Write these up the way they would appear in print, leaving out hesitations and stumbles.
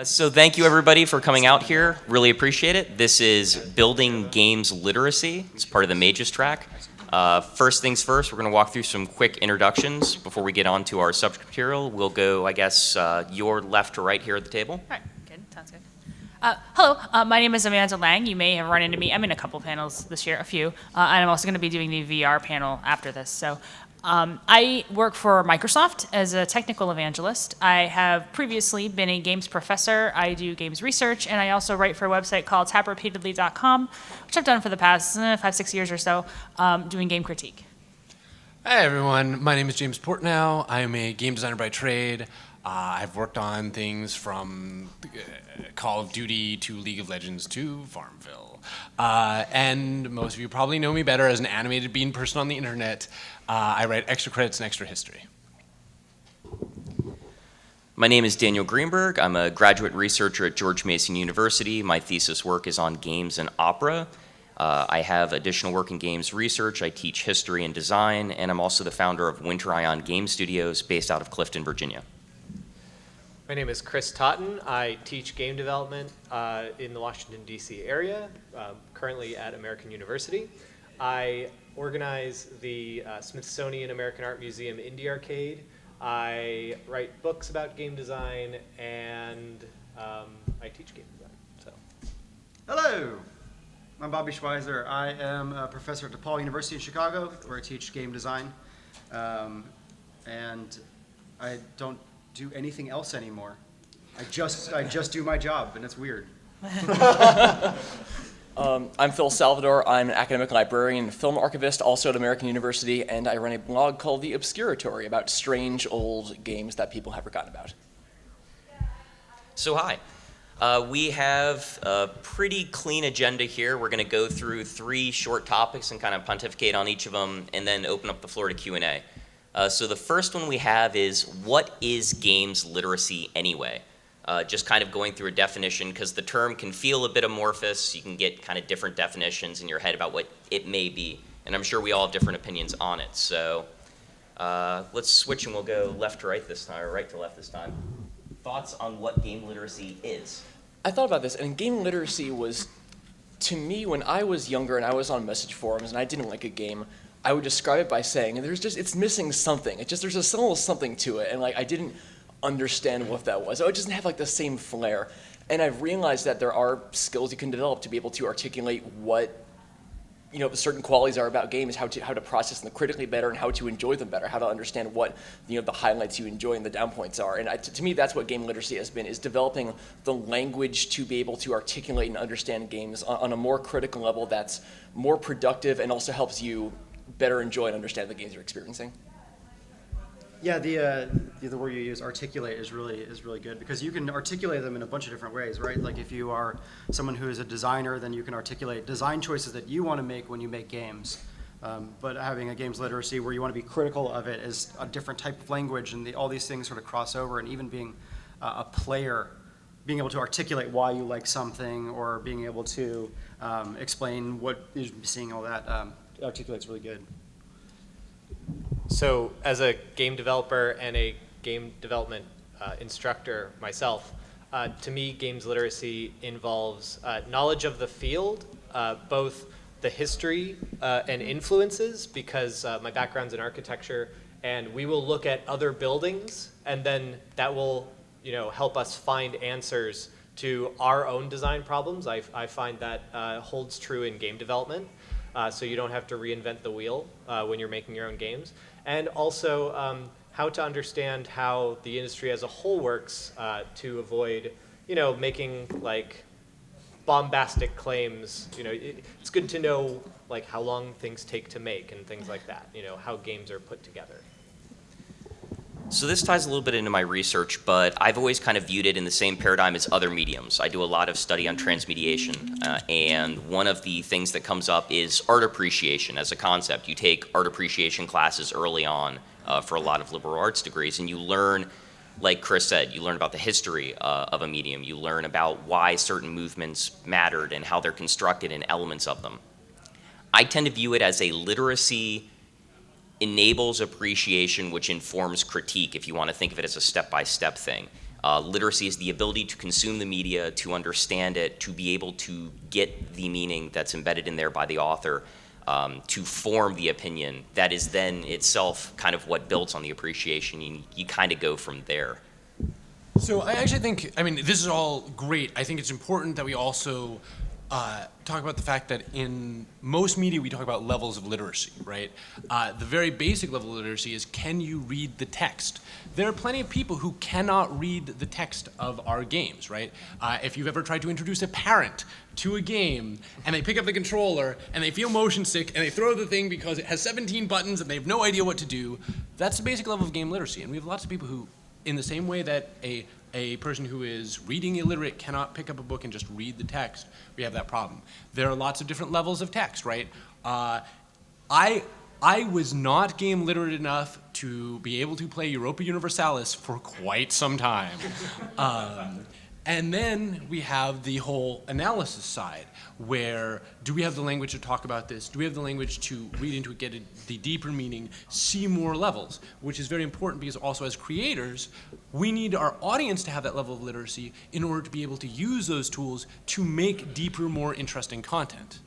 So thank you everybody for coming out here. Really appreciate it. This is Building Games Literacy. It's part of the MAGFest track. First things first, we're going to walk through some quick introductions before we get on to our subject material. We'll go, I guess, your left to right here at the table. All right, good, sounds good. Hello, my name is Amanda Lang. You may have run into me. I'm in a couple panels this year, a few, and I'm also going to be doing the VR panel after this. So I work for Microsoft as a technical evangelist. I have previously been a games professor. I do games research, and I also write for a website called taprepeatedly.com, which I've done for the past 5-6 years or so, doing game critique. Hi everyone, my name is James Portnow. I'm a game designer by trade. I've worked on things from Call of Duty to League of Legends to Farmville. And most of you probably know me better as an animated bean person on the internet. I write extra credits and extra history. My name is Daniel Greenberg. I'm a graduate researcher at George Mason University. My thesis work is on games and opera. I have additional work in games research. I teach history and design, and I'm also the founder of Winter Ion Game Studios based out of Clifton, Virginia. My name is Chris Totten. I teach game development in the Washington, D.C. area, currently at American University. I organize the Smithsonian American Art Museum Indie Arcade. I write books about game design, and I teach game design. So, hello, I'm Bobby Schweizer. I am a professor at DePaul University in Chicago, where I teach game design, and I don't do anything else anymore. I just do my job, and it's weird. I'm Phil Salvador. I'm an academic librarian and film archivist, also at American University, and I run a blog called The Obscuratory about strange old games that people have forgotten about. So hi. We have a pretty clean agenda here. We're going to go through 3 short topics and kind of pontificate on each of them, and then open up the floor to Q&A. So the first one we have is, what is games literacy anyway? Just kind of going through a definition, because the term can feel a bit amorphous. You can get kind of different definitions in your head about what it may be. And I'm sure we all have different opinions on it. So let's switch and we'll go left to right this time, or right to left this time. Thoughts on what game literacy is? I thought about this, and game literacy was, to me, when I was younger and I was on message forums and I didn't like a game, I would describe it by saying, it's missing something. There's just a little something to it, and I didn't understand what that was. It doesn't have the same flair. And I've realized that there are skills you can develop to be able to articulate what the certain qualities are about games, how to process them critically better, and how to enjoy them better, how to understand what the highlights you enjoy and the down points are. And to me, that's what game literacy has been, is developing the language to be able to articulate and understand games on a more critical level that's more productive and also helps you better enjoy and understand the games you're experiencing. Yeah, the word you use, articulate, is really good, because you can articulate them in a bunch of different ways, right? Like if you are someone who is a designer, then you can articulate design choices that you want to make when you make games. But having a games literacy where you want to be critical of it is a different type of language, and all these things sort of cross over. And even being a player, being able to articulate why you like something, or being able to explain what is missing, all that articulates really good. so as a game developer and a game development instructor myself, to me, games literacy involves knowledge of the field, both the history and influences, because my background's in architecture, and we will look at other buildings, and then that will help us find answers to our own design problems. I find that holds true in game development, so you don't have to reinvent the wheel when you're making your own games. And also how to understand how the industry as a whole works to avoid, making bombastic claims. It's good to know how long things take to make and things like that. How games are put together. So this ties a little bit into my research, but I've always kind of viewed it in the same paradigm as other mediums. I do a lot of study on transmediation, and one of the things that comes up is art appreciation as a concept. You take art appreciation classes early on for a lot of liberal arts degrees, and you learn, like Chris said, you learn about the history of a medium. You learn about why certain movements mattered and how they're constructed and elements of them. I tend to view it as a literacy enables appreciation, which informs critique, if you want to think of it as a step-by-step thing. Literacy is the ability to consume the media, to understand it, to be able to get the meaning that's embedded in there by the author, to form the opinion that is then itself kind of what builds on the appreciation. You kind of go from there. So I actually think, I mean, this is all great. I think it's important that we also talk about the fact that in most media we talk about levels of literacy, right? The very basic level of literacy is, can you read the text? There are plenty of people who cannot read the text of our games, right? If you've ever tried to introduce a parent to a game and they pick up the controller and they feel motion sick and they throw the thing because it has 17 buttons and they have no idea what to do, that's the basic level of game literacy. And we have lots of people who, in the same way that a person who is reading illiterate cannot pick up a book and just read the text, we have that problem. There are lots of different levels of text, right? I was not game literate enough to be able to play Europa Universalis for quite some time. And then we have the whole analysis side, where do we have the language to talk about this? Do we have the language to read into it, get the deeper meaning, see more levels, which is very important because also as creators, we need our audience to have that level of literacy in order to be able to use those tools to make deeper, more interesting content.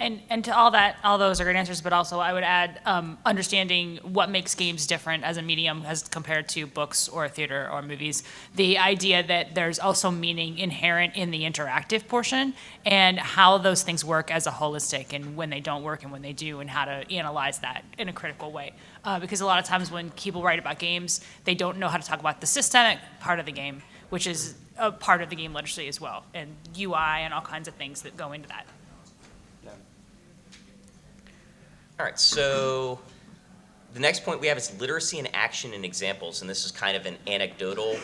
And to all those are great answers, but also I would add understanding what makes games different as a medium as compared to books or theater or movies. The idea that there's also meaning inherent in the interactive portion and how those things work as a holistic and when they don't work and when they do and how to analyze that in a critical way. Because a lot of times when people write about games, they don't know how to talk about the systemic part of the game, which is a part of the game literacy as well, and UI and all kinds of things that go into that. All right, so the next point we have is literacy in action and examples, and this is kind of an anecdotal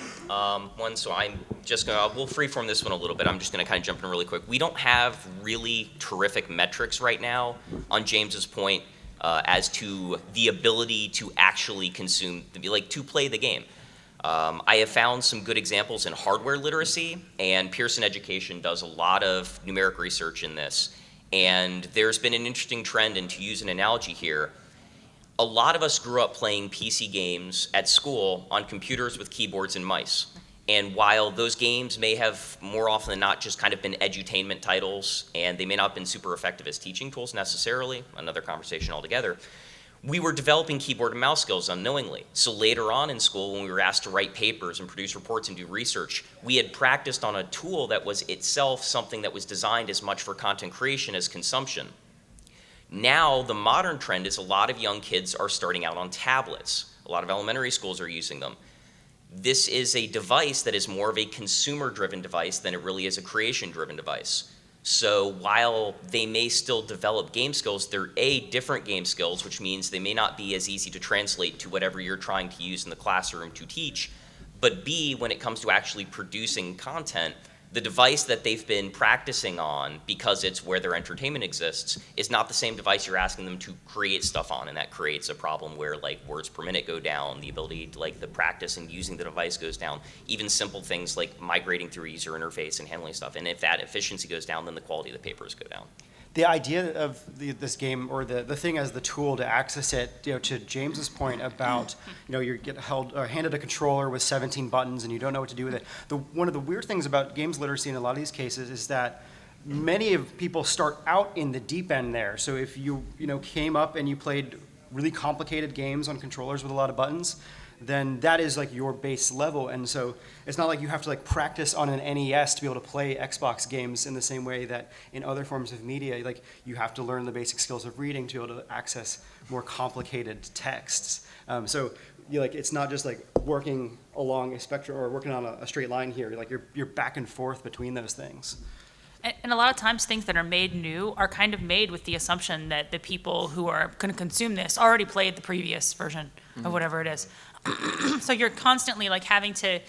one, so I'm just going to, we'll freeform this one a little bit. I'm just going to kind of jump in really quick. We don't have really terrific metrics right now on James's point as to the ability to actually consume, to play the game. I have found some good examples in hardware literacy, and Pearson Education does a lot of numeric research in this. And there's been an interesting trend, and to use an analogy here, a lot of us grew up playing PC games at school on computers with keyboards and mice. And while those games may have more often than not just kind of been edutainment titles, and they may not have been super effective as teaching tools necessarily, another conversation altogether, we were developing keyboard and mouse skills unknowingly. So later on in school, when we were asked to write papers and produce reports and do research, we had practiced on a tool that was itself something that was designed as much for content creation as consumption. Now, the modern trend is a lot of young kids are starting out on tablets. A lot of elementary schools are using them. This is a device that is more of a consumer-driven device than it really is a creation-driven device. So while they may still develop game skills, they're different game skills, which means they may not be as easy to translate to whatever you're trying to use in the classroom to teach. But B, when it comes to actually producing content, the device that they've been practicing on, because it's where their entertainment exists, is not the same device you're asking them to create stuff on, and that creates a problem where words per minute go down, the ability to the practice and using the device goes down, even simple things like migrating through a user interface and handling stuff. And if that efficiency goes down, then the quality of the papers go down. The idea of this game, or the thing as the tool to access it, to James's point about, you get handed a controller with 17 buttons and you don't know what to do with it. One of the weird things about games literacy in a lot of these cases is that many of people start out in the deep end there. So if you came up and you played really complicated games on controllers with a lot of buttons, then that is your base level. And so it's not like you have to practice on an NES to be able to play Xbox games in the same way that in other forms of media, you have to learn the basic skills of reading to be able to access more complicated texts. So it's not just working along a spectrum or working on a straight line here. You're back and forth between those things. And a lot of times things that are made new are kind of made with the assumption that the people who are going to consume this already played the previous version of whatever it is. So you're constantly having to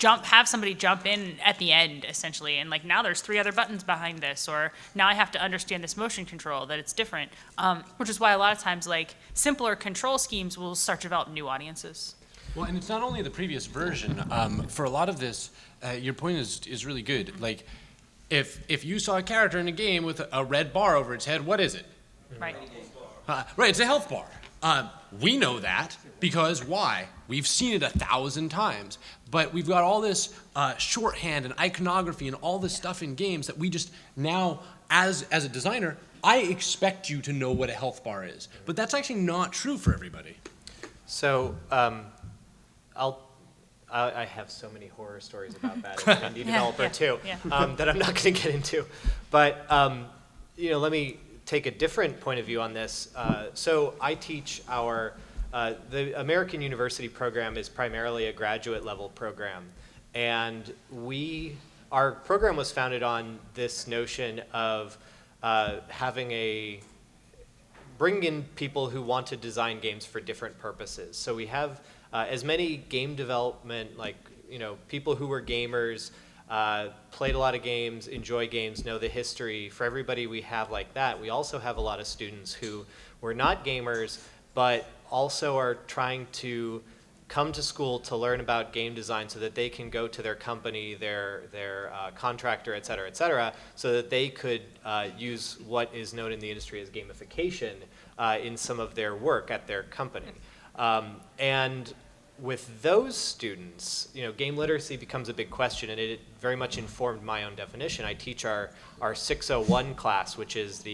have somebody jump in at the end, essentially, and now there's 3 other buttons behind this, or now I have to understand this motion control, that it's different, which is why a lot of times simpler control schemes will start to develop new audiences. Well, and it's not only the previous version. For a lot of this, your point is really good. If you saw a character in a game with a red bar over its head, what is it? Right. Right, it's a health bar. We know that because why? We've seen it 1,000 times. But we've got all this shorthand and iconography and all this stuff in games that we just now, as a designer, I expect you to know what a health bar is. But that's actually not true for everybody. So I have so many horror stories about that as an indie developer too, that I'm not going to get into. But let me take a different point of view on this. So I teach the American University program is primarily a graduate level program, and our program was founded on this notion of bring in people who want to design games for different purposes. So we have as many game development, people who were gamers, played a lot of games, enjoy games, know the history. For everybody we have like that, we also have a lot of students who were not gamers, but also are trying to come to school to learn about game design so that they can go to their company, their contractor, et cetera, so that they could use what is known in the industry as gamification in some of their work at their company. And with those students, game literacy becomes a big question, and it very much informed my own definition. I teach our 601 class, which is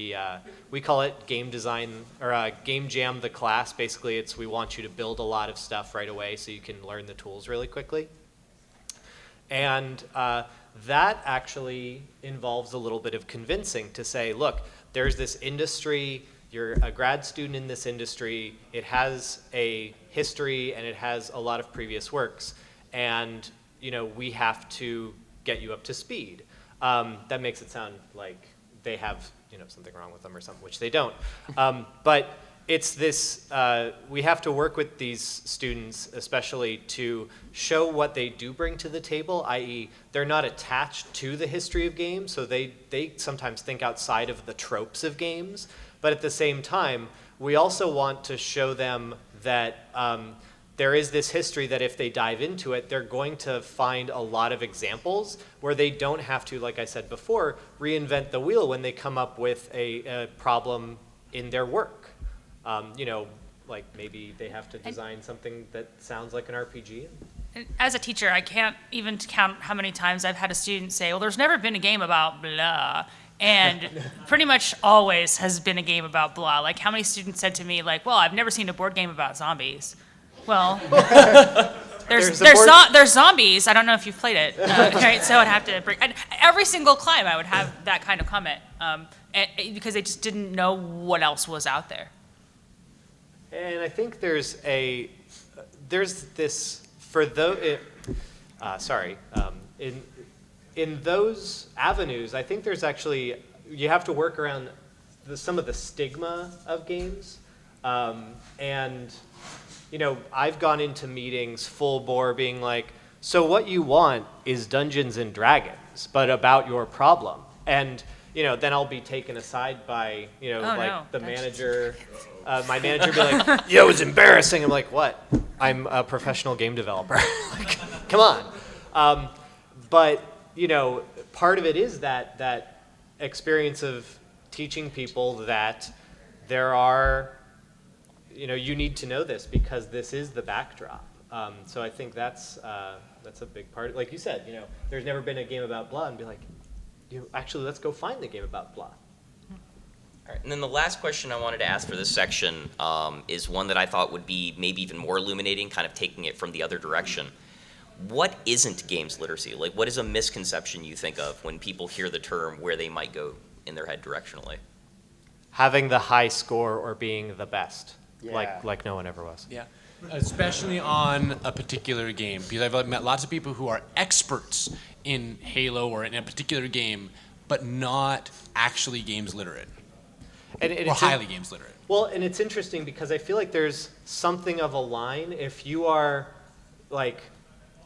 we call it game design, or game jam the class. Basically, we want you to build a lot of stuff right away so you can learn the tools really quickly. And that actually involves a little bit of convincing to say, look, there's this industry, you're a grad student in this industry, it has a history and it has a lot of previous works, and we have to get you up to speed. That makes it sound like they have something wrong with them or something, which they don't. But it's this, we have to work with these students especially to show what they do bring to the table, i.e. they're not attached to the history of games, so they sometimes think outside of the tropes of games. But at the same time, we also want to show them that there is this history that if they dive into it, they're going to find a lot of examples where they don't have to, like I said before, reinvent the wheel when they come up with a problem in their work. Like maybe they have to design something that sounds like an RPG. As a teacher, I can't even count how many times I've had a student say, well, there's never been a game about blah. And pretty much always has been a game about blah. Like, how many students said to me, like, well, I've never seen a board game about zombies. Well, there's zombies. I don't know if you've played it. Right? So I'd have to bring every single climb. I would have that kind of comment because they just didn't know what else was out there. And I think there's this for those. In those avenues, I think there's actually, you have to work around some of the stigma of games. And, I've gone into meetings full bore being like, so what you want is Dungeons and Dragons, but about your problem. And, then I'll be taken aside by, the manager. My manager be like, yo, it's embarrassing. I'm like, what? I'm a professional game developer. Like, come on. But part of it is that experience of teaching people that there are, you need to know this because this is the backdrop. So I think that's a big part. Like you said, there's never been a game about blah, and be like, actually, let's go find the game about blah. All right, and then the last question I wanted to ask for this section is one that I thought would be maybe even more illuminating, kind of taking it from the other direction. What isn't games literacy? Like, what is a misconception you think of when people hear the term, where they might go in their head directionally? Having the high score or being the best, Yeah. like no one ever was. Yeah, especially on a particular game, because I've met lots of people who are experts in Halo or in a particular game, but not actually games literate And or highly games literate. Well, and it's interesting because I feel like there's something of a line. If you are, like,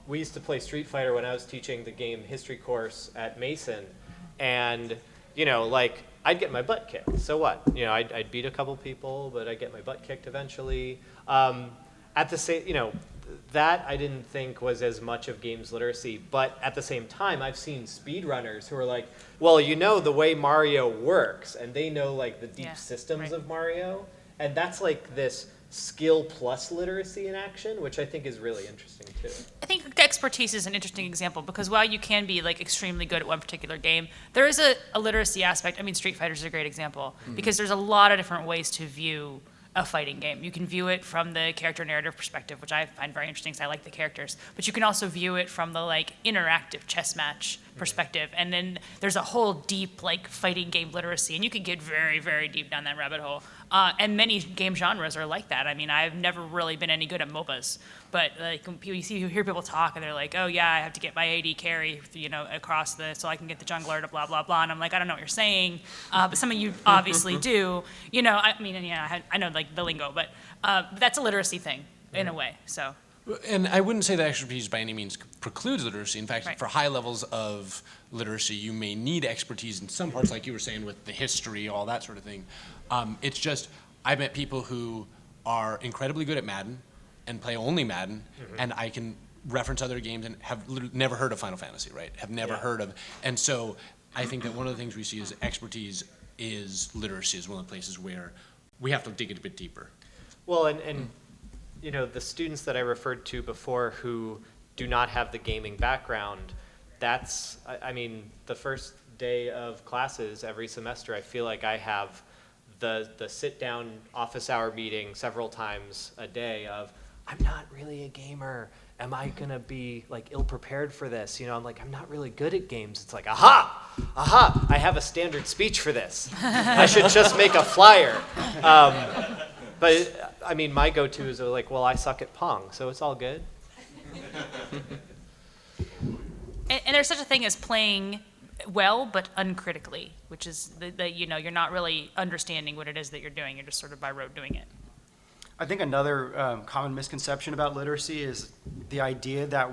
we used to play Street Fighter when I was teaching the game history course at Mason, and, I'd get my butt kicked. So what? I'd beat a couple people, but I'd get my butt kicked eventually. At the same, that I didn't think was as much of games literacy, but at the same time, I've seen speedrunners who are like, well, the way Mario works, and they know, like, the deep systems of Mario, and that's like this skill plus literacy in action, which I think is really interesting too. I think expertise is an interesting example because while you can be like extremely good at one particular game, there is a literacy aspect. I mean, Street Fighter is a great example because there's a lot of different ways to view a fighting game. You can view it from the character narrative perspective, which I find very interesting because I like the characters, but you can also view it from the like interactive chess match perspective. And then there's a whole deep like fighting game literacy, and you can get very, very deep down that rabbit hole. And many game genres are like that. I mean, I've never really been any good at MOBAs, but like when you hear people talk and they're like, oh yeah, I have to get my AD carry, across so I can get the jungler to blah, blah, blah. And I'm like, I don't know what you're saying, but some of you obviously do. I know like the lingo, but that's a literacy thing in a way, so. And I wouldn't say that expertise by any means precludes literacy. In fact, Right. for high levels of literacy, you may need expertise in some parts, like you were saying with the history, all that sort of thing. It's just, I've met people who are incredibly good at Madden and play only Madden, and I can reference other games and have never heard of Final Fantasy, right? Have never heard of. And so I think that one of the things we see is expertise is literacy is one of the places where we have to dig it a bit deeper. Well, and the students that I referred to before who do not have the gaming background, I mean, the first day of classes every semester, I feel like I have the sit-down office hour meeting several times a day of, I'm not really a gamer. Am I going to be like ill-prepared for this? I'm like, I'm not really good at games. It's like, aha, I have a standard speech for this. I should just make a flyer. But I mean, my go-to is like, well, I suck at Pong, so it's all good. And there's such a thing as playing well, but uncritically, which is you're not really understanding what it is that you're doing. You're just sort of by rote doing it. I think another common misconception about literacy is the idea that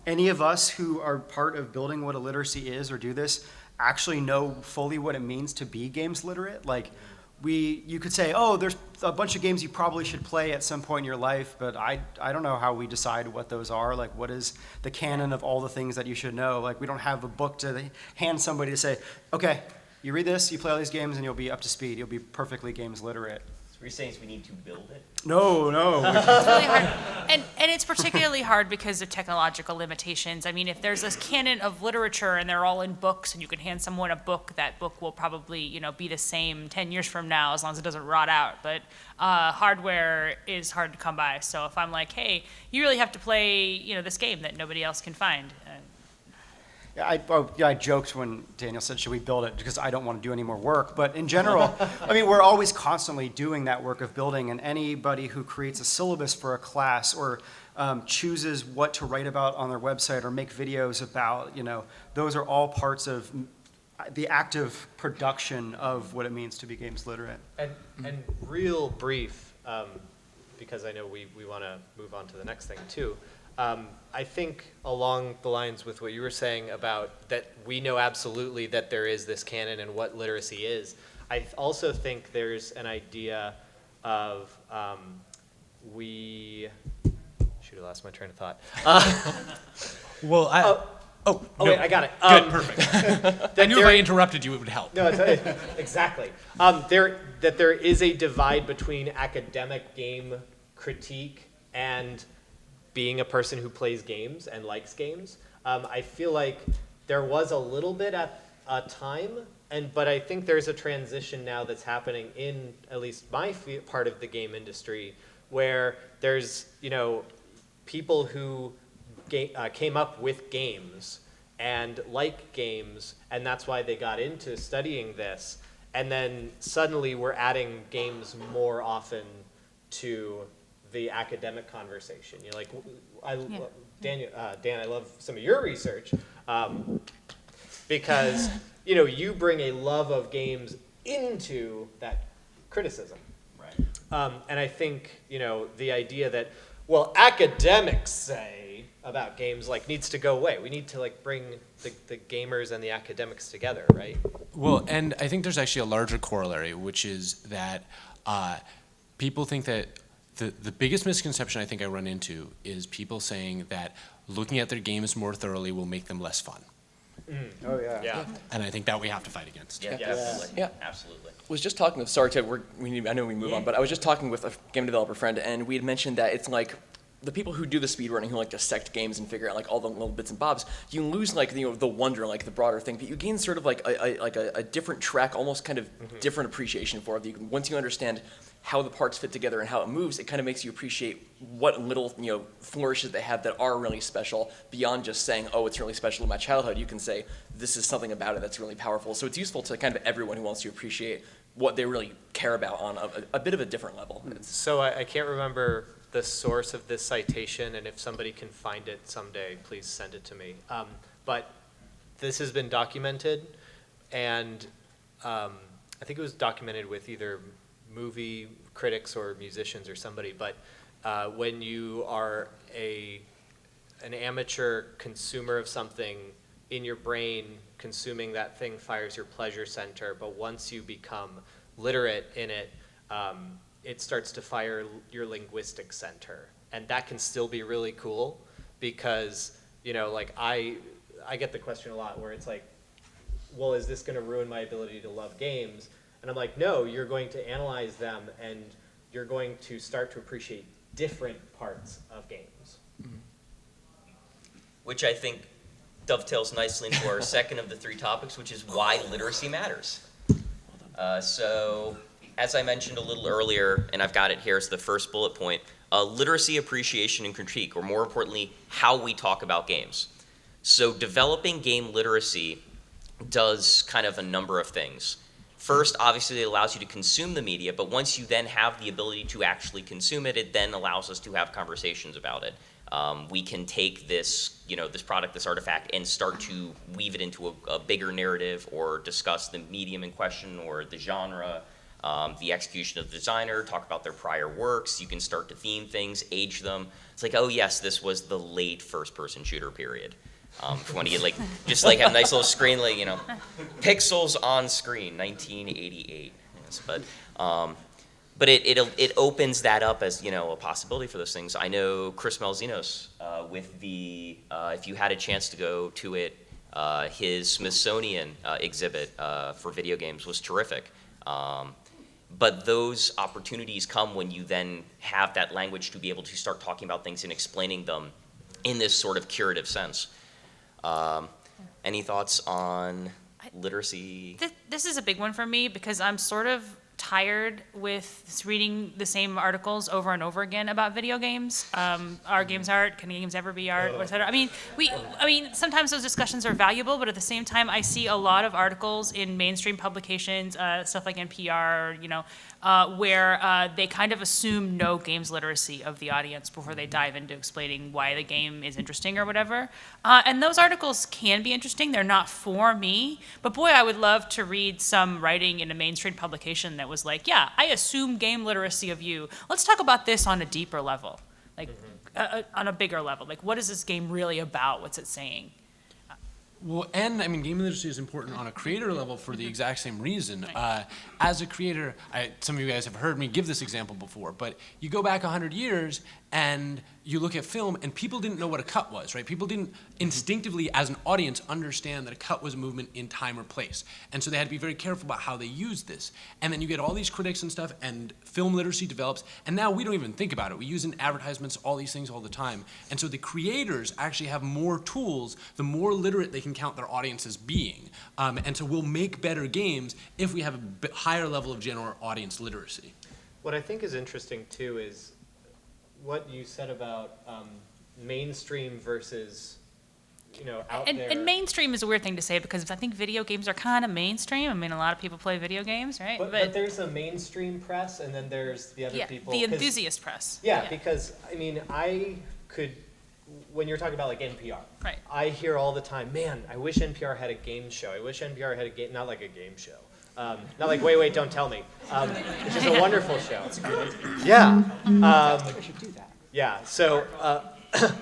any of us who are part of building what a literacy is or do this, actually know fully what it means to be games literate. Like, you could say, oh, there's a bunch of games you probably should play at some point in your life, but I don't know how we decide what those are. Like, what is the canon of all the things that you should know? Like, we don't have a book to hand somebody to say, okay, you read this, you play all these games, and you'll be up to speed. You'll be perfectly games literate. So you're saying we need to build it? No. It's really hard. And it's particularly hard because of technological limitations. I mean, if there's this canon of literature and they're all in books and you can hand someone a book, that book will probably, be the same 10 years from now as long as it doesn't rot out. But hardware is hard to come by. So if I'm like, hey, you really have to play, this game that nobody else can find. I joked when Daniel said, should we build it? Because I don't want to do any more work. But in general, I mean, we're always constantly doing that work of building. And anybody who creates a syllabus for a class or chooses what to write about on their website or make videos about, those are all parts of the active production of what it means to be games literate. And real brief, because I know we want to move on to the next thing too. I think along the lines with what you were saying about that we know absolutely that there is this canon and what literacy is. I also think there's an idea of shoot, I lost my train of thought. Well, Oh, wait, I got it. Good, perfect. I knew if I interrupted you, it would help. No, exactly. There is a divide between academic game critique and being a person who plays games and likes games. I feel like there was a little bit at a time, but I think there's a transition now that's happening in at least my part of the game industry where there's, people who came up with games and like games, and that's why they got into studying this. And then suddenly we're adding games more often to the academic conversation. You're like, Dan, I love some of your research because you bring a love of games into that criticism. Right. And I think the idea that academics say about games needs to go away. We need to bring the gamers and the academics together, right? Well, and I think there's actually a larger corollary, which is that people think that the biggest misconception I think I run into is people saying that looking at their games more thoroughly will make them less fun. Oh, yeah. Yeah. And I think that we have to fight against. Yeah, Yeah. definitely. Yeah. Absolutely. Was just talking with, sorry to, I know we move on, but I was just talking with a game developer friend, and we had mentioned that it's like the people who do the speedrunning, who like dissect games and figure out like all the little bits and bobs, you lose like the wonder, like the broader thing, but you gain sort of like a different track, almost kind of different appreciation for it. Once you understand how the parts fit together and how it moves, it kind of makes you appreciate what little flourishes they have that are really special beyond just saying, oh, it's really special in my childhood. You can say this is something about it that's really powerful. So it's useful to kind of everyone who wants to appreciate what they really care about on a bit of a different level. So I can't remember the source of this citation, and if somebody can find it someday, please send it to me. But this has been documented, and I think it was documented with either movie critics or musicians or somebody, but when you are an amateur consumer of something, in your brain, consuming that thing fires your pleasure center, but once you become literate in it, it starts to fire your linguistic center. And that can still be really cool because, like I get the question a lot where it's like, well, is this gonna ruin my ability to love games? And I'm like, no, you're going to analyze them and you're going to start to appreciate different parts of games. Which I think dovetails nicely into our second of the three topics, which is why literacy matters. So, as I mentioned a little earlier, and I've got it here as the first bullet point, literacy, appreciation, and critique, or more importantly, how we talk about games. So developing game literacy does kind of a number of things. First, obviously, it allows you to consume the media, but once you then have the ability to actually consume it, it then allows us to have conversations about it. We can take this, this product, this artifact, and start to weave it into a bigger narrative or discuss the medium in question or the genre, the execution of the designer, talk about their prior works. You can start to theme things, age them. It's like, oh yes, this was the late first-person shooter period. If you want to get just have a nice little screen, pixels on screen, 1988. Yes, but it opens that up as a possibility for those things. I know Chris Malzinos with the if you had a chance to go to it, his Smithsonian exhibit for video games was terrific. But those opportunities come when you then have that language to be able to start talking about things and explaining them in this sort of curative sense. Any thoughts on literacy? This is a big one for me because I'm sort of tired with reading the same articles over and over again about video games. Are games art? Can games ever be art? Et cetera. I mean, sometimes those discussions are valuable, but at the same time, I see a lot of articles in mainstream publications, stuff like NPR, where they kind of assume no games literacy of the audience before they dive into explaining why the game is interesting or whatever. And those articles can be interesting. They're not for me, but boy, I would love to read some writing in a mainstream publication that was like, yeah, I assume game literacy of you. Let's talk about this on a deeper level, on a bigger level. Like, what is this game really about? What's it saying? Well, and I mean, game literacy is important on a creator level for the exact same reason. As a creator, some of you guys have heard me give this example before, but you go back 100 years and you look at film and people didn't know what a cut was, right? People didn't instinctively, as an audience, understand that a cut was a movement in time or place. And so they had to be very careful about how they used this. And then you get all these critics and stuff, and film literacy develops, and now we don't even think about it. We use it in advertisements, all these things all the time. And so the creators actually have more tools, the more literate they can count their audience as being. And so we'll make better games if we have a bit higher level of general audience literacy. What I think is interesting too is what you said about mainstream versus, out there. And mainstream is a weird thing to say because I think video games are kind of mainstream. I mean, a lot of people play video games, right? But there's a mainstream press, and then there's the other people. The enthusiast press. Yeah, because I mean, when you're talking about like NPR, right? I hear all the time, man, I wish NPR had a game show. I wish NPR had a game, not like a game show. Not like, wait, don't tell me. Which is a wonderful show. Yeah. We should do that. Yeah, so, huh?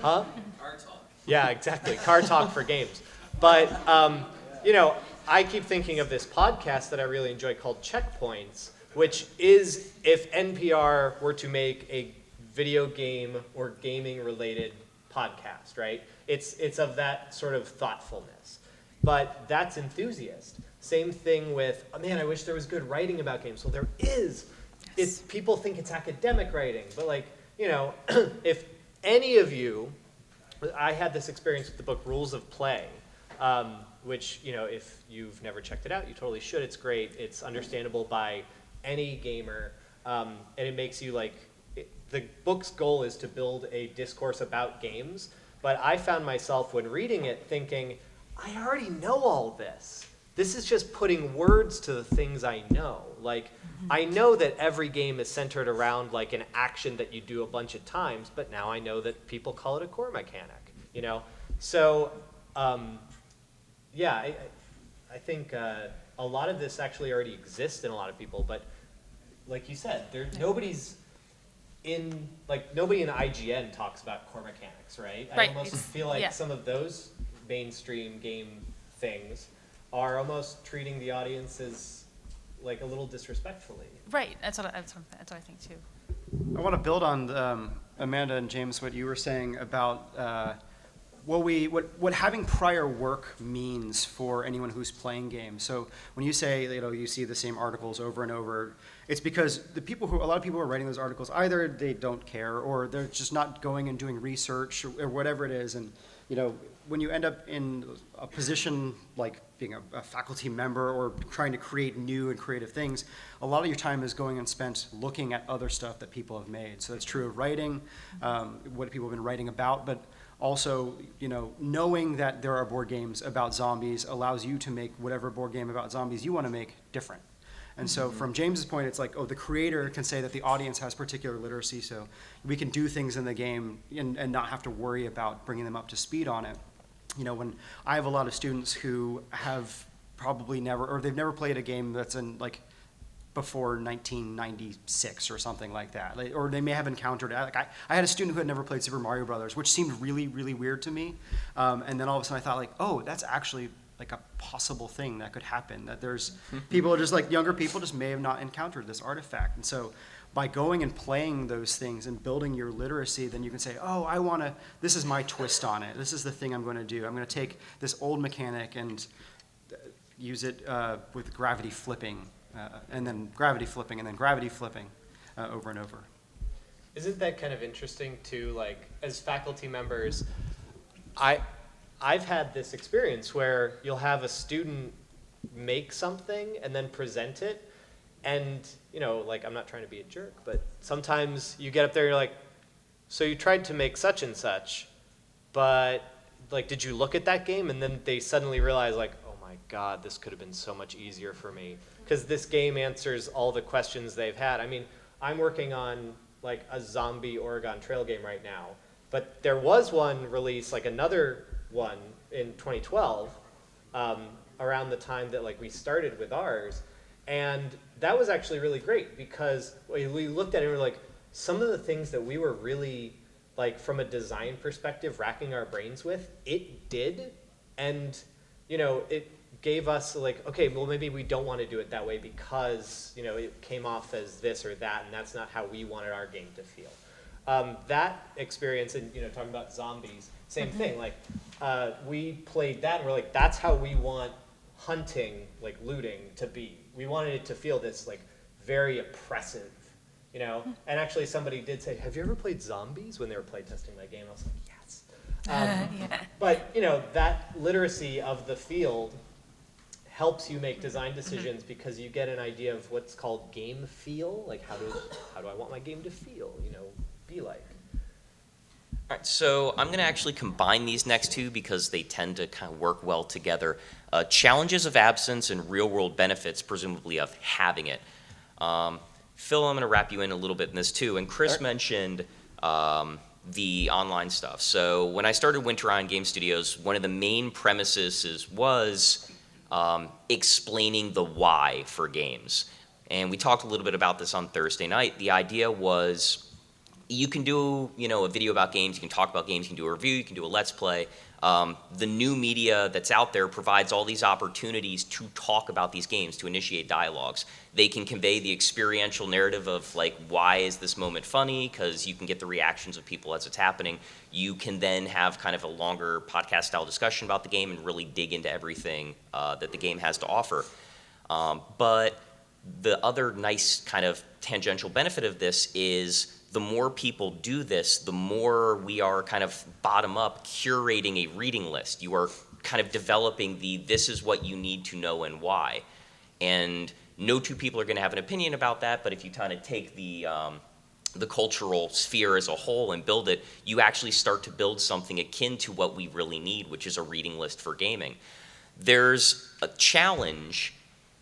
Car talk. Yeah, exactly. Car talk for games. But, I keep thinking of this podcast that I really enjoy called Checkpoints, which is if NPR were to make a video game or gaming related podcast, right? It's of that sort of thoughtfulness. but that's enthusiast. Same thing with, oh, man, I wish there was good writing about games. Well, there is. It's people think it's academic writing, but like, you know, if any of you, I had this experience with the book Rules of Play, which, you know, if you've never checked it out, you totally should. It's great. It's understandable by any gamer, and it makes you like, the book's goal is to build a discourse about games, but I found myself when reading it thinking, I already know all this. This is just putting words to the things I know. Like, I know that every game is centered around like an action that you do a bunch of times, but now I know that people call it a core mechanic, you know? So, yeah, I think a lot of this actually already exists in a lot of people, but like you said, nobody's in, like, nobody in IGN talks about core mechanics, right? Right. I almost feel like some of those mainstream game things are almost treating the audience as like a little disrespectfully. Right. That's what I think too. I want to build on Amanda and James, what you were saying about what having prior work means for anyone who's playing games. So when you say, you know, you see the same articles over and over, it's because a lot of people who are writing those articles, either they don't care or they're just not going and doing research or whatever it is. And, you know, when you end up in a position like being a faculty member or trying to create new and creative things, a lot of your time is going and spent looking at other stuff that people have made. So that's true of writing, what people have been writing about, but also, you know, knowing that there are board games about zombies allows you to make whatever board game about zombies you want to make different. And so from James's point, it's like, oh, the creator can say that the audience has particular literacy, so we can do things in the game and not have to worry about bringing them up to speed on it. You know, when I have a lot of students who have probably never, or they've never played a game that's in like before 1996 or something like that, like, or they may have encountered, like I had a student who had never played Super Mario Brothers, which seemed really, really weird to me. And then all of a sudden I thought like, oh, that's actually like a possible thing that could happen, that there's people are just like younger people just may have not encountered this artifact. And so by going and playing those things and building your literacy, then you can say, oh, this is my twist on it. This is the thing I'm going to do. I'm going to take this old mechanic and use it with gravity flipping, and then gravity flipping, and then gravity flipping over and over. Isn't that kind of interesting too? Like, as faculty members, I've had this experience where you'll have a student make something and then present it, and, you know, like, I'm not trying to be a jerk, but sometimes you get up there and you're like, so you tried to make such and such, but, like, did you look at that game? And then they suddenly realize, like, oh my God, this could have been so much easier for me, because this game answers all the questions they've had. I mean, I'm working on, like, a zombie Oregon Trail game right now, but there was one release, like another one in 2012, around the time that, like, we started with ours, and that was actually really great because we looked at it and we were like, some of the things that we were really, like, from a design perspective, racking our brains with, it did. And, you know, it gave us like, okay, well, maybe we don't want to do it that way because, you know, it came off as this or that, and that's not how we wanted our game to feel. That experience, and, you know, talking about zombies, same thing. Like, we played that and we're like, that's how we want hunting, like looting, to be. We wanted it to feel this like very oppressive, you know? And actually somebody did say, have you ever played Zombies, when they were playtesting that game? I was like, yes. Yeah. But, you know, that literacy of the field helps you make design decisions because you get an idea of what's called game feel. Like, how do I want my game to feel, you know, be like? All right, so I'm going to actually combine these next two because they tend to kind of work well together. Challenges of absence and real-world benefits, presumably, of having it. Phil, I'm going to wrap you in a little bit in this too. And Chris mentioned the online stuff. So when I started Winter On Game Studios, one of the main premises was explaining the why for games. And we talked a little bit about this on Thursday night. The idea was, you can do, you know, a video about games, you can talk about games, you can do a review, you can do a let's play, The new media that's out there provides all these opportunities to talk about these games, to initiate dialogues. They can convey the experiential narrative of like, why is this moment funny? Because you can get the reactions of people as it's happening. You can then have kind of a longer podcast style discussion about the game and really dig into everything that the game has to offer. But the other nice kind of tangential benefit of this is the more people do this, the more we are kind of bottom up curating a reading list. You are kind of developing this is what you need to know and why. And no two people are going to have an opinion about that, but if you kind of take the cultural sphere as a whole and build it, you actually start to build something akin to what we really need, which is a reading list for gaming. There's a challenge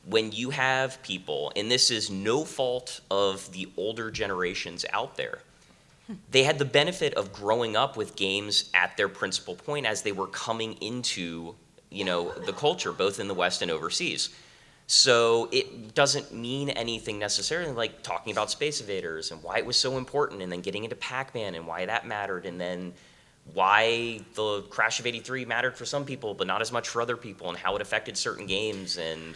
when you have people, and this is no fault of the older generations out there, they had the benefit of growing up with games at their principal point as they were coming into, the culture, both in the West and overseas. So it doesn't mean anything necessarily, like talking about Space Invaders and why it was so important, and then getting into Pac-Man and why that mattered, and then why the Crash of '83 mattered for some people but not as much for other people, and how it affected certain games. And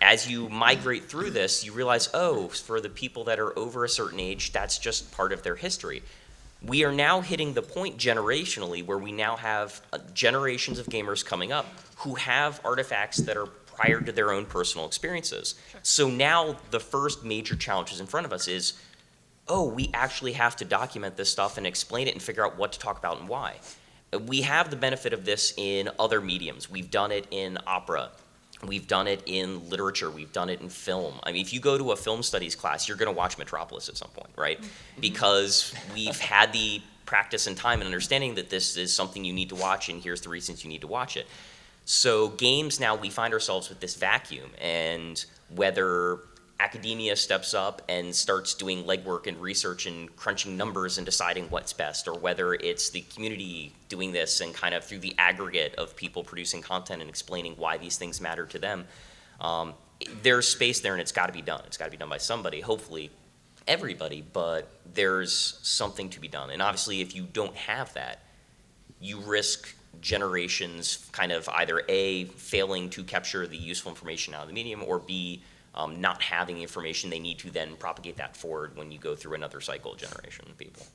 as you migrate through this, you realize, for the people that are over a certain age, that's just part of their history. We are now hitting the point generationally where we now have generations of gamers coming up who have artifacts that are prior to their own personal experiences. Sure. So now the first major challenge in front of us is, we actually have to document this stuff and explain it and figure out what to talk about and why. We have the benefit of this in other mediums. We've done it in opera. We've done it in literature. We've done it in film. I mean, if you go to a film studies class, you're going to watch Metropolis at some point, right? Mm-hmm. Because we've had the practice and time and understanding that this is something you need to watch, and here's the reasons you need to watch it. So games now, we find ourselves with this vacuum, and whether academia steps up and starts doing legwork and research and crunching numbers and deciding what's best, or whether it's the community doing this and kind of through the aggregate of people producing content and explaining why these things matter to them, there's space there, and it's got to be done. It's got to be done by somebody, hopefully everybody, but there's something to be done. And obviously, if you don't have that, you risk generations kind of either A, failing to capture the useful information out of the medium, or B, not having the information they need to then propagate that forward when you go through another cycle of generation of people.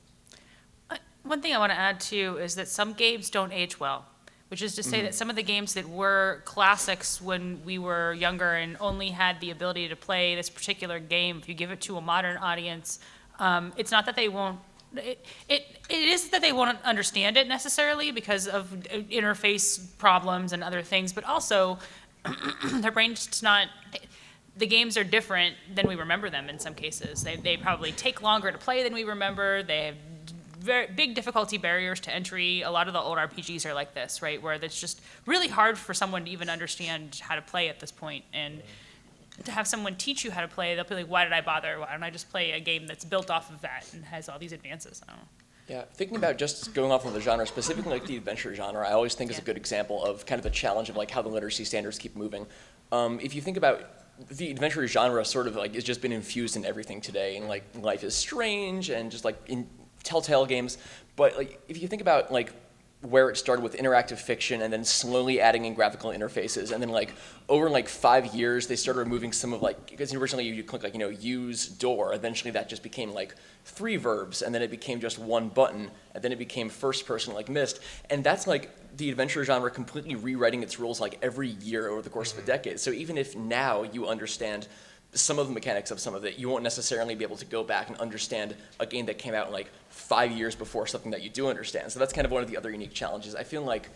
One thing I want to add too is that some games don't age well, which is to say that some of the games that were classics when we were younger and only had the ability to play this particular game, if you give it to a modern audience, it's not that they won't. It is that they won't understand it necessarily because of interface problems and other things, but also their brain's just not. The games are different than we remember them in some cases. They probably take longer to play than we remember. They have very big difficulty barriers to entry. A lot of the old RPGs are like this, right, where it's just really hard for someone to even understand how to play at this point. And to have someone teach you how to play, they'll be like, why did I bother? Why don't I just play a game that's built off of that and has all these advances? I don't know. Yeah, thinking about just going off of the genre, specifically like the adventure genre, I always think is a good example of kind of the challenge of like how the literacy standards keep moving. If you think about the adventure genre, sort of like it's just been infused in everything today, and like Life is Strange and just like in Telltale games. But like if you think about like where it started with interactive fiction and then slowly adding in graphical interfaces, and then like over like 5 years they started removing some of like, because originally you click like use door, eventually that just became like 3 verbs, and then it became just 1 button, and then it became first person like Myst, and that's like the adventure genre completely rewriting its rules like every year over the course of a decade. So even if now you understand some of the mechanics of some of it, you won't necessarily be able to go back and understand a game that came out in like 5 years before something that you do understand. So that's kind of one of the other unique challenges. I feel like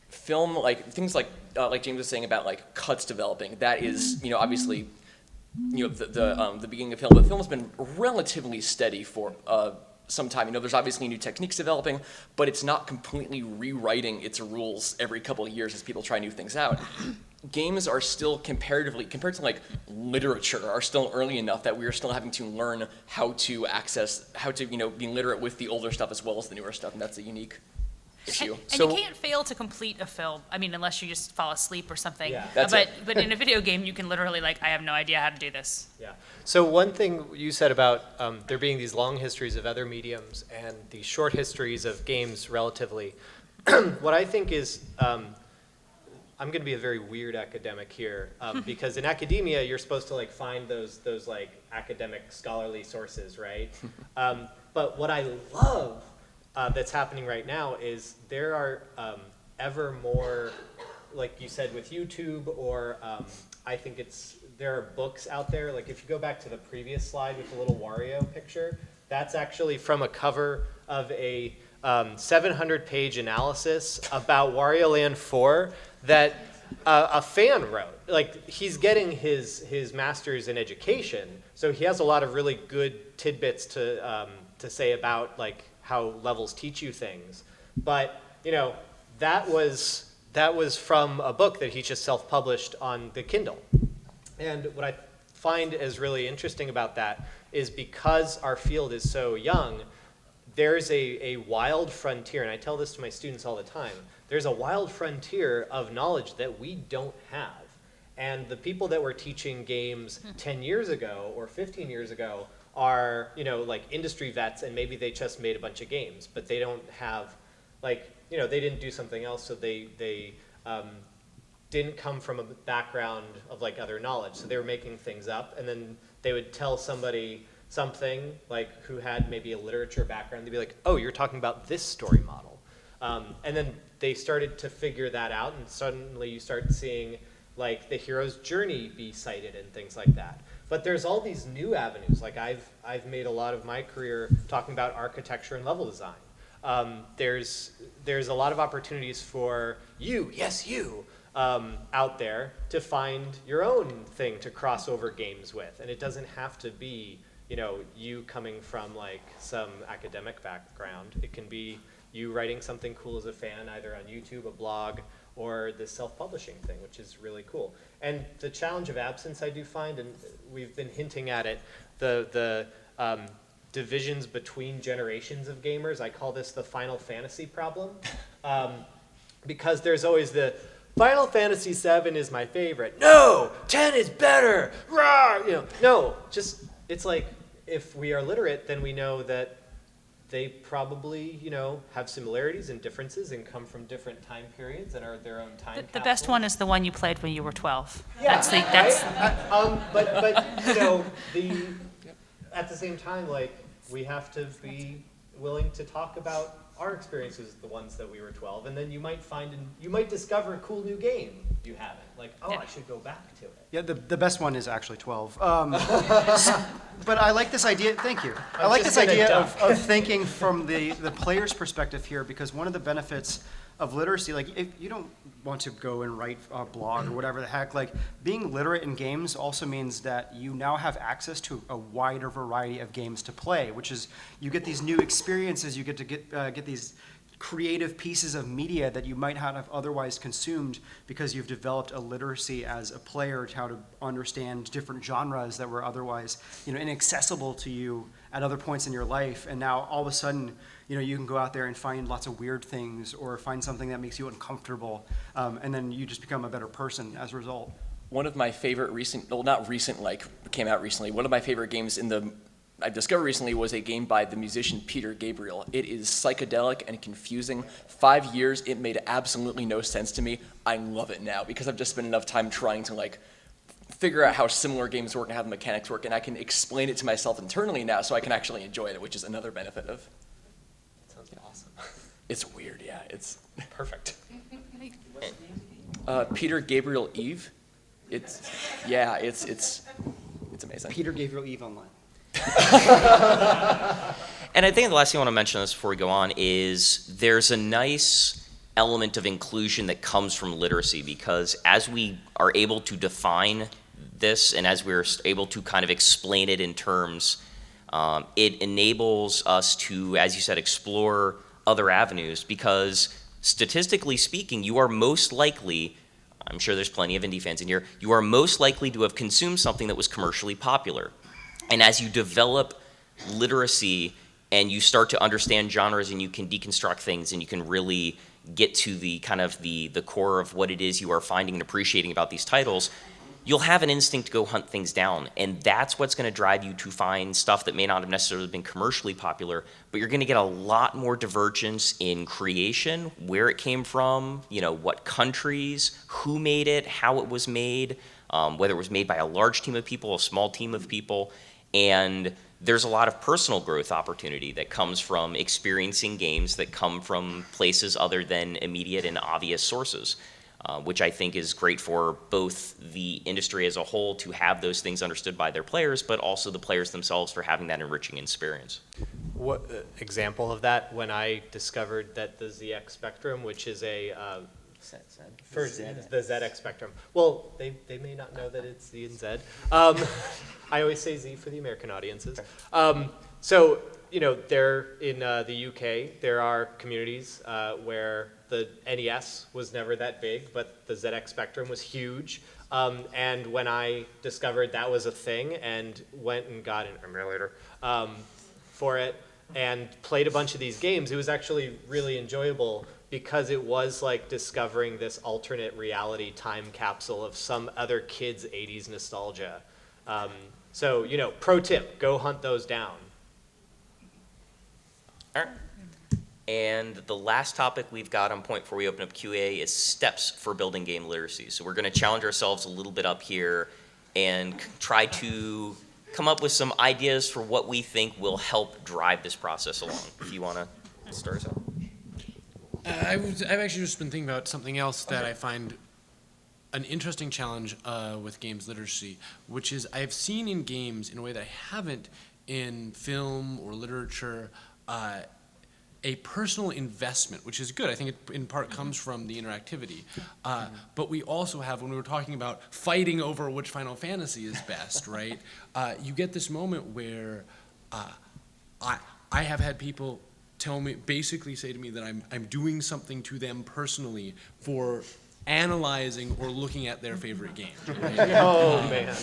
film, like things like James was saying about like cuts developing, that is, obviously, the beginning of film. But film has been relatively steady for some time. There's obviously new techniques developing, but it's not completely rewriting its rules every couple of years as people try new things out. Games are still compared to like literature, are still early enough that we are still having to learn how to be literate with the older stuff as well as the newer stuff, and that's a unique issue. And you can't fail to complete a film. I mean, unless you just fall asleep or something. Yeah. But in a video game, you can literally I have no idea how to do this. Yeah. So one thing you said about there being these long histories of other mediums and these short histories of games relatively, what I think is, I'm going to be a very weird academic here, because in academia you're supposed to like find those like academic scholarly sources, right? But what I love that's happening right now is there are ever more, like you said with YouTube, or I think there are books out there. Like if you go back to the previous slide with the little Wario picture, that's actually from a cover of a 700-page analysis about Wario Land 4 that a fan wrote. Like, he's getting his master's in education, so he has a lot of really good tidbits to say about like how levels teach you things. But you know, that was from a book that he just self-published on the Kindle. And what I find is really interesting about that is because our field is so young, there's a wild frontier, and I tell this to my students all the time, there's a wild frontier of knowledge that we don't have. And the people that were teaching games 10 years ago or 15 years ago are, you know, like industry vets, and maybe they just made a bunch of games, but they don't have, like, you know, they didn't do something else, so they didn't come from a background of like other knowledge. So they were making things up, and then they would tell somebody something like who had maybe a literature background. They'd be like, oh, you're talking about this story model. And then they started to figure that out, and suddenly you start seeing like the hero's journey be cited and things like that. But there's all these new avenues. Like I've made a lot of my career talking about architecture and level design. There's a lot of opportunities for you, yes you, out there to find your own thing to cross over games with. And it doesn't have to be, you know, you coming from like some academic background. It can be you writing something cool as a fan, either on YouTube, a blog, or this self-publishing thing, which is really cool. And the challenge of absence I do find, and we've been hinting at it, the divisions between generations of gamers, I call this the Final Fantasy problem. Because there's always the, Final Fantasy VII is my favorite. No, 10 is better. Rawr! You know, no, just, it's like, if we are literate, then we know that they probably, you know, have similarities and differences and come from different time periods and are their own time The best one is the one you played when you were 12. Yeah, That's right? But you know, at the same time, like, we have to be willing to talk about our experiences, the ones that we were 12, and then you might you might discover a cool new game you haven't. Like, oh, I should go back to it. Yeah, the best one is actually 12. But I like this idea, thank you. I like this idea of thinking from the player's perspective here, because one of the benefits of literacy, like if you don't want to go and write a blog or whatever the heck, like being literate in games also means that you now have access to a wider variety of games to play, which is you get these new experiences, you get to get these creative pieces of media that you might not have otherwise consumed because you've developed a literacy as a player to how to understand different genres that were otherwise, you know, inaccessible to you at other points in your life. And now all of a sudden, you know, you can go out there and find lots of weird things or find something that makes you uncomfortable, and then you just become a better person as a result. One of my favorite came out recently, one of my favorite games I've discovered recently was a game by the musician Peter Gabriel. It is psychedelic and confusing. 5 years, it made absolutely no sense to me. I love it now because I've just spent enough time trying to like figure out how similar games work and how the mechanics work, and I can explain it to myself internally now so I can actually enjoy it, which is another benefit of. Sounds awesome. It's weird, yeah. It's Perfect. Peter Gabriel Eve. It's amazing. Peter Gabriel Eve Online. And I think the last thing I want to mention on this before we go on is there's a nice element of inclusion that comes from literacy, because as we are able to define this and as we're able to kind of explain it in terms, it enables us to, as you said, explore other avenues, because statistically speaking, you are most likely, I'm sure there's plenty of indie fans in here, you are most likely to have consumed something that was commercially popular. And as you develop literacy and you start to understand genres and you can deconstruct things and you can really get to the kind of the core of what it is you are finding and appreciating about these titles, you'll have an instinct to go hunt things down. And that's what's going to drive you to find stuff that may not have necessarily been commercially popular, but you're going to get a lot more divergence in creation, where it came from, what countries, who made it, how it was made, whether it was made by a large team of people, a small team of people. And there's a lot of personal growth opportunity that comes from experiencing games that come from places other than immediate and obvious sources. Which I think is great for both the industry as a whole to have those things understood by their players, but also the players themselves for having that enriching experience. What example of that? When I discovered that the ZX Spectrum, which is a for the ZX Spectrum. Well, they may not know that it's Z and Z. I always say Z for the American audiences. So there in the UK, there are communities where the NES was never that big, but the ZX Spectrum was huge. And when I discovered that was a thing and went and got an emulator for it and played a bunch of these games, it was actually really enjoyable because it was like discovering this alternate reality time capsule of some other kid's 80s nostalgia. So, pro tip, go hunt those down. All right. And the last topic we've got on point before we open up QA is steps for building game literacy. So we're going to challenge ourselves a little bit up here and try to come up with some ideas for what we think will help drive this process along. If you want to start us out. I've actually just been thinking about something else that I find an interesting challenge with games literacy, which is I've seen in games in a way that I haven't in film or literature, a personal investment, which is good. I think it in part comes from the interactivity. But we also have, when we were talking about fighting over which Final Fantasy is best, right? You get this moment where I have had people basically say to me that I'm doing something to them personally for analyzing or looking at their favorite game. Right? Oh, man.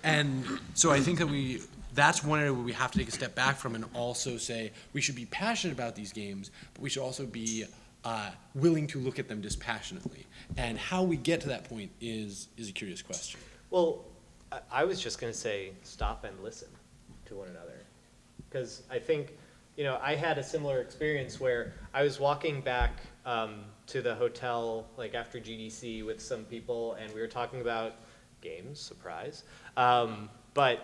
And so I think that that's one area where we have to take a step back from and also say we should be passionate about these games, but we should also be willing to look at them dispassionately. And how we get to that point is a curious question. Well, I was just going to say stop and listen to one another. Because I think, I had a similar experience where I was walking back to the hotel like after GDC with some people, and we were talking about games, surprise. But,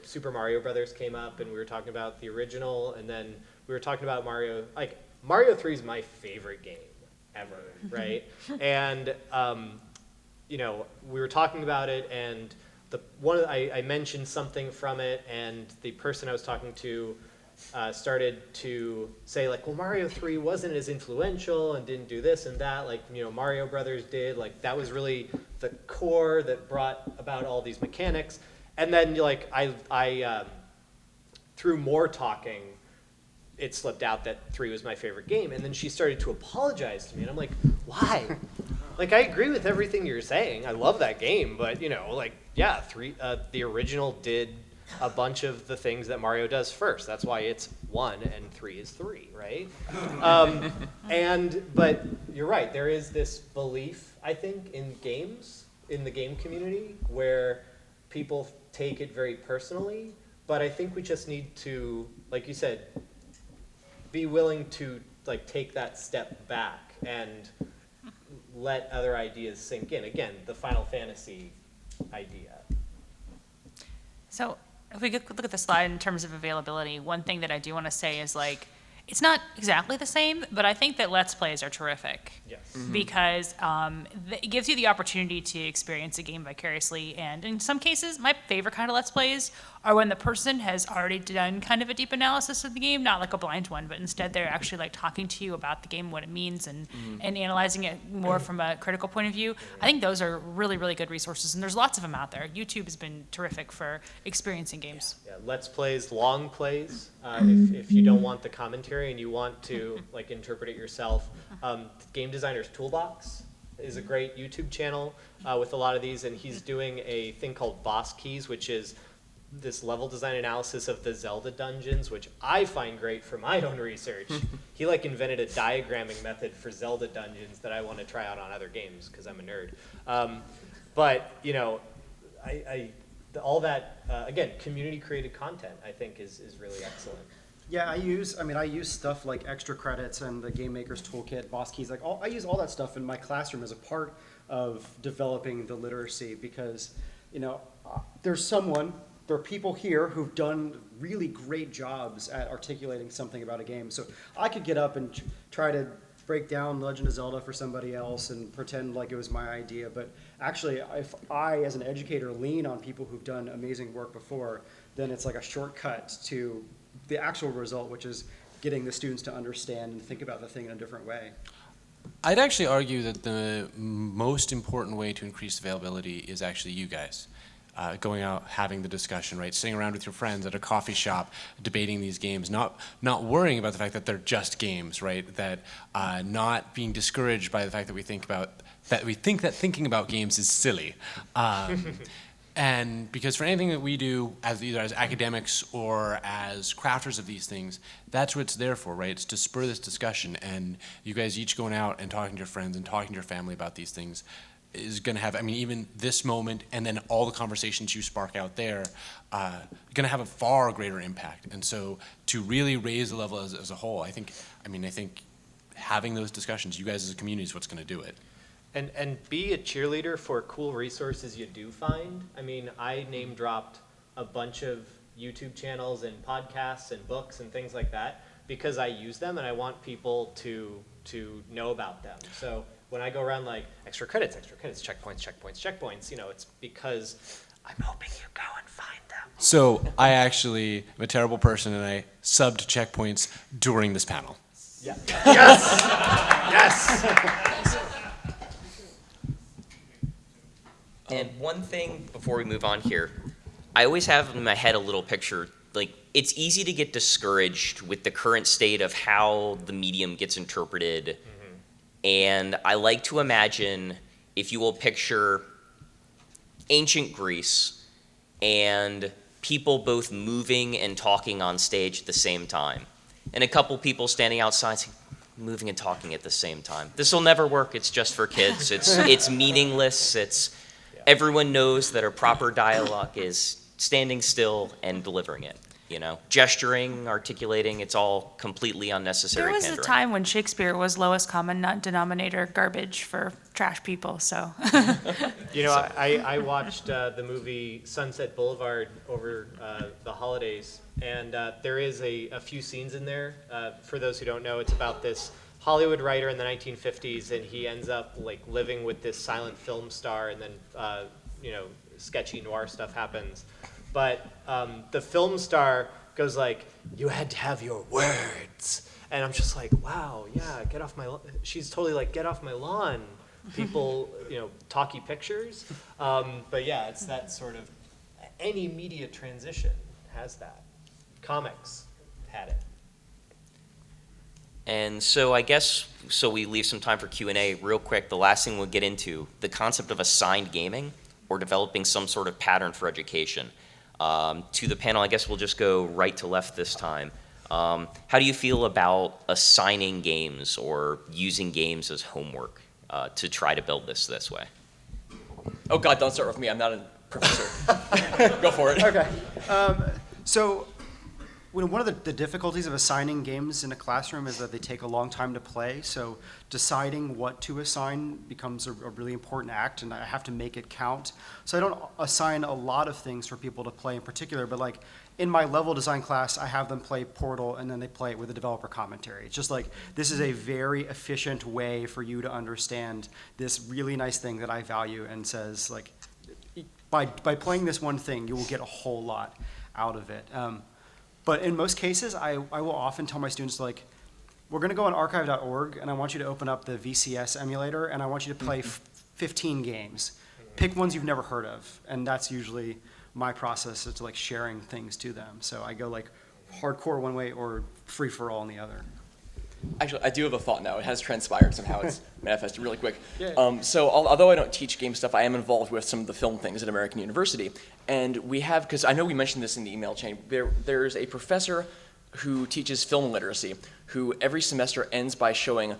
Super Mario Brothers came up, and we were talking about the original, and then we were talking about Mario. Like, Mario 3 is my favorite game ever, right? And, we were talking about it, and I mentioned something from it, and the person I was talking to started to say, like, well, Mario 3 wasn't as influential and didn't do this and that, like, Mario Brothers did. Like, that was really the core that brought about all these mechanics. And then, like, I through more talking, it slipped out that 3 was my favorite game. And then she started to apologize to me. And I'm like, why? Like, I agree with everything you're saying. I love that game. But, yeah, 3, the original did a bunch of the things that Mario does first. That's why it's 1 and 3 is 3, right? But you're right. There is this belief, I think, in games, in the game community, where people take it very personally. But I think we just need to, like you said, be willing to take that step back and let other ideas sink in. Again, the Final Fantasy idea. So if we could look at the slide in terms of availability, one thing that I do want to say is it's not exactly the same, but I think that Let's Plays are terrific. Yes. Because it gives you the opportunity to experience a game vicariously, and in some cases, my favorite kind of Let's Plays are when the person has already done kind of a deep analysis of the game, not like a blind one, but instead they're actually talking to you about the game, what it means, and analyzing it more from a critical point of view. I think those are really, really good resources, and there's lots of them out there. YouTube has been terrific for experiencing games. Yeah, Let's Plays, long plays, if you don't want the commentary and you want to interpret it yourself. Game Designer's Toolbox is a great YouTube channel with a lot of these, and he's doing a thing called Boss Keys, which is this level design analysis of the Zelda dungeons, which I find great for my own research. He invented a diagramming method for Zelda dungeons that I want to try out on other games because I'm a nerd. But all that, again, community-created content, I think, is really excellent. Yeah, I use stuff like extra credits and the Game Maker's Toolkit, Boss Keys, I use all that stuff in my classroom as a part of developing the literacy because, there are people here who've done really great jobs at articulating something about a game. So I could get up and try to break down Legend of Zelda for somebody else and pretend like it was my idea. But actually, if I, as an educator, lean on people who've done amazing work before, then it's like a shortcut to the actual result, which is getting the students to understand and think about the thing in a different way. I'd actually argue that the most important way to increase availability is actually you guys. Going out, having the discussion, right? Sitting around with your friends at a coffee shop, debating these games, not worrying about the fact that they're just games, right? That not being discouraged by the fact that we think that thinking about games is silly. And because for anything that we do, as either as academics or as crafters of these things, that's what it's there for, right? It's to spur this discussion, and you guys each going out and talking to your friends and talking to your family about these things is going to have, even this moment and then all the conversations you spark out there, going to have a far greater impact. And so to really raise the level as a whole, I think having those discussions, you guys as a community, is what's going to do it. And be a cheerleader for cool resources you do find. I name dropped a bunch of YouTube channels and podcasts and books and things like that because I use them and I want people to know about them. So when I go around like extra credits, checkpoints, it's because I'm hoping you go and find them. So I actually am a terrible person and I subbed checkpoints during this panel. Yeah. Yes! Yes! And one thing before we move on here, I always have in my head a little picture, like it's easy to get discouraged with the current state of how the medium gets interpreted. Mm-hmm. And I like to imagine, if you will picture ancient Greece and people both moving and talking on stage at the same time. And a couple people standing outside saying, moving and talking at the same time. This will never work, it's just for kids. It's meaningless, everyone knows that a proper dialogue is standing still and delivering it, gesturing, articulating, it's all completely unnecessary. There was pandering. a time when Shakespeare was lowest common denominator garbage for trash people, so. I watched the movie Sunset Boulevard over the holidays, and there is a few scenes in there. For those who don't know, it's about this Hollywood writer in the 1950s, and he ends up living with this silent film star, and then sketchy noir stuff happens. But the film star goes like, "You had to have your words," and I'm just like, "Wow, yeah, get off my." She's totally like, "Get off my lawn." People, talky pictures. But yeah, it's that sort of any media transition has that. Comics had it. And so I guess, we leave some time for Q&A real quick. The last thing we'll get into, the concept of assigned gaming or developing some sort of pattern for education. To the panel, I guess we'll just go right to left this time. How do you feel about assigning games or using games as homework to try to build this way? Oh God, don't start with me. I'm not a professor. Go for it. Okay. So one of the difficulties of assigning games in a classroom is that they take a long time to play. So deciding what to assign becomes a really important act, and I have to make it count. So I don't assign a lot of things for people to play in particular, but in my level design class, I have them play Portal, and then they play it with a developer commentary. It's just this is a very efficient way for you to understand this really nice thing that I value, and says by playing this one thing, you will get a whole lot out of it. But in most cases, I will often tell my students, we're going to go on archive.org, and I want you to open up the VCS emulator, and I want you to play 15 games. Pick ones you've never heard of, and that's usually my process. It's sharing things to them. So I go hardcore one way or free-for-all in the other. Actually, I do have a thought now. It has transpired somehow. It's manifested really quick. Yeah. So although I don't teach game stuff, I am involved with some of the film things at American University. And we have, because I know we mentioned this in the email chain, there's a professor who teaches film literacy who every semester ends by showing,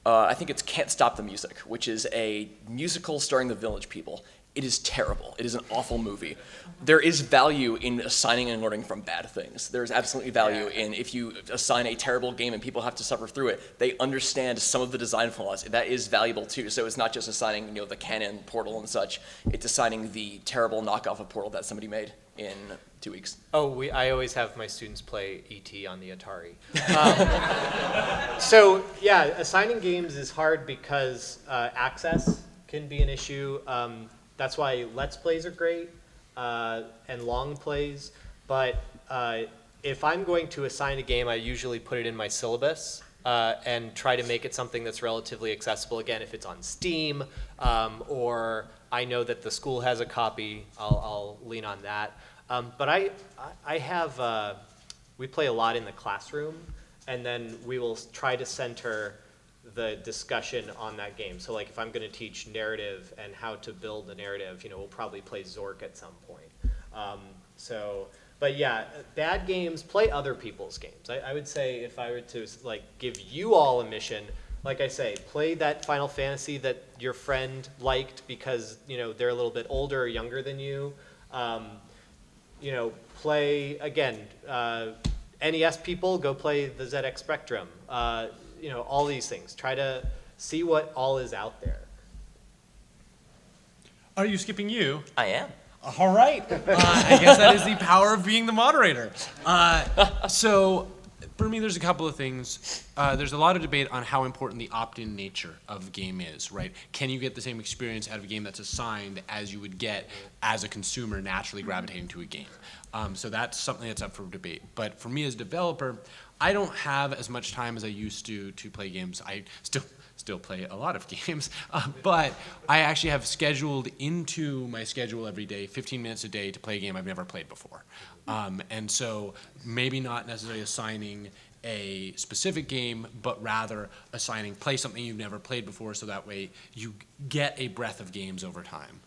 I think it's Can't Stop the Music, which is a musical starring the Village People. it is terrible. It is an awful movie. There is value in assigning and learning from bad things. There's absolutely value in if you assign a terrible game and people have to suffer through it, they understand some of the design flaws. That is valuable too. So it's not just assigning, the canon Portal and such. It's assigning the terrible knockoff of Portal that somebody made in 2 weeks. Oh, I always have my students play E.T. on the Atari. So yeah, assigning games is hard because access can be an issue. That's why Let's Plays are great and long plays. But if I'm going to assign a game, I usually put it in my syllabus and try to make it something that's relatively accessible. Again, if it's on Steam or I know that the school has a copy, I'll lean on that. But I have, we play a lot in the classroom, and then we will try to center the discussion on that game. So like if I'm going to teach narrative and how to build a narrative, we'll probably play Zork at some point. But yeah, bad games, play other people's games. I would say if I were to like give you all a mission, like I say, play that Final Fantasy that your friend liked because, they're a little bit older or younger than you. Play, again, NES people, go play the ZX Spectrum. All these things. Try to see what all is out there. Are you skipping you? I am. All right. I guess that is the power of being the moderator. So for me, there's a couple of things. There's a lot of debate on how important the opt-in nature of a game is, right? Can you get the same experience out of a game that's assigned as you would get as a consumer naturally gravitating to a game? So that's something that's up for debate. But for me as a developer, I don't have as much time as I used to play games. I still play a lot of games, but I actually have scheduled into my schedule every day 15 minutes a day to play a game I've never played before. And so maybe not necessarily assigning a specific game, but rather assigning play something you've never played before so that way you get a breadth of games over time.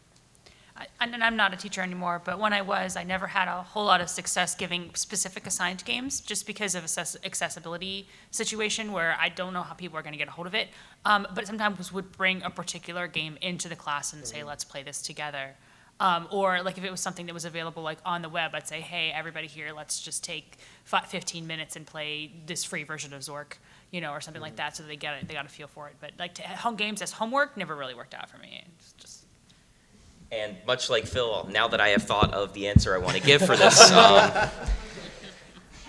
And I'm not a teacher anymore, but when I was, I never had a whole lot of success giving specific assigned games just because of accessibility situation where I don't know how people are going to get a hold of it. But sometimes would bring a particular game into the class and say, let's play this together. Or like if it was something that was available like on the web, I'd say, hey, everybody here, let's just take 15 minutes and play this free version of Zork, or something like that so that they got a feel for it. But like home games as homework never really worked out for me. It's just. And much like Phil, now that I have thought of the answer I want to give for this,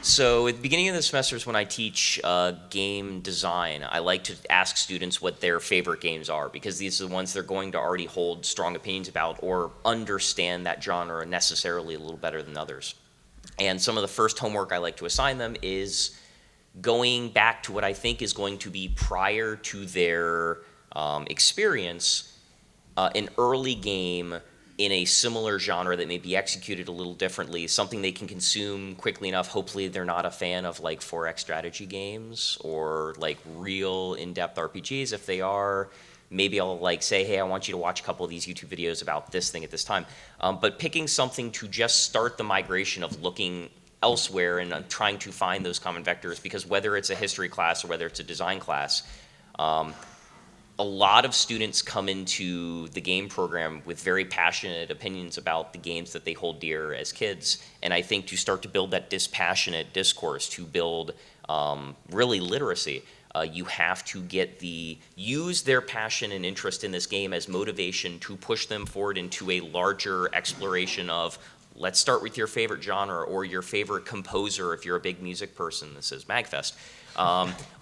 so at the beginning of the semesters when I teach game design, I like to ask students what their favorite games are because these are the ones they're going to already hold strong opinions about or understand that genre necessarily a little better than others. And some of the first homework I like to assign them is going back to what I think is going to be prior to their experience, an early game in a similar genre that may be executed a little differently, something they can consume quickly enough. Hopefully they're not a fan of like 4X strategy games or like real in-depth RPGs. If they are, maybe I'll like say, hey, I want you to watch a couple of these YouTube videos about this thing at this time. But picking something to just start the migration of looking elsewhere and trying to find those common vectors, because whether it's a history class or whether it's a design class, a lot of students come into the game program with very passionate opinions about the games that they hold dear as kids. And I think to start to build that dispassionate discourse, to build really literacy, you have to use their passion and interest in this game as motivation to push them forward into a larger exploration of, let's start with your favorite genre or your favorite composer if you're a big music person. This is MAGFest.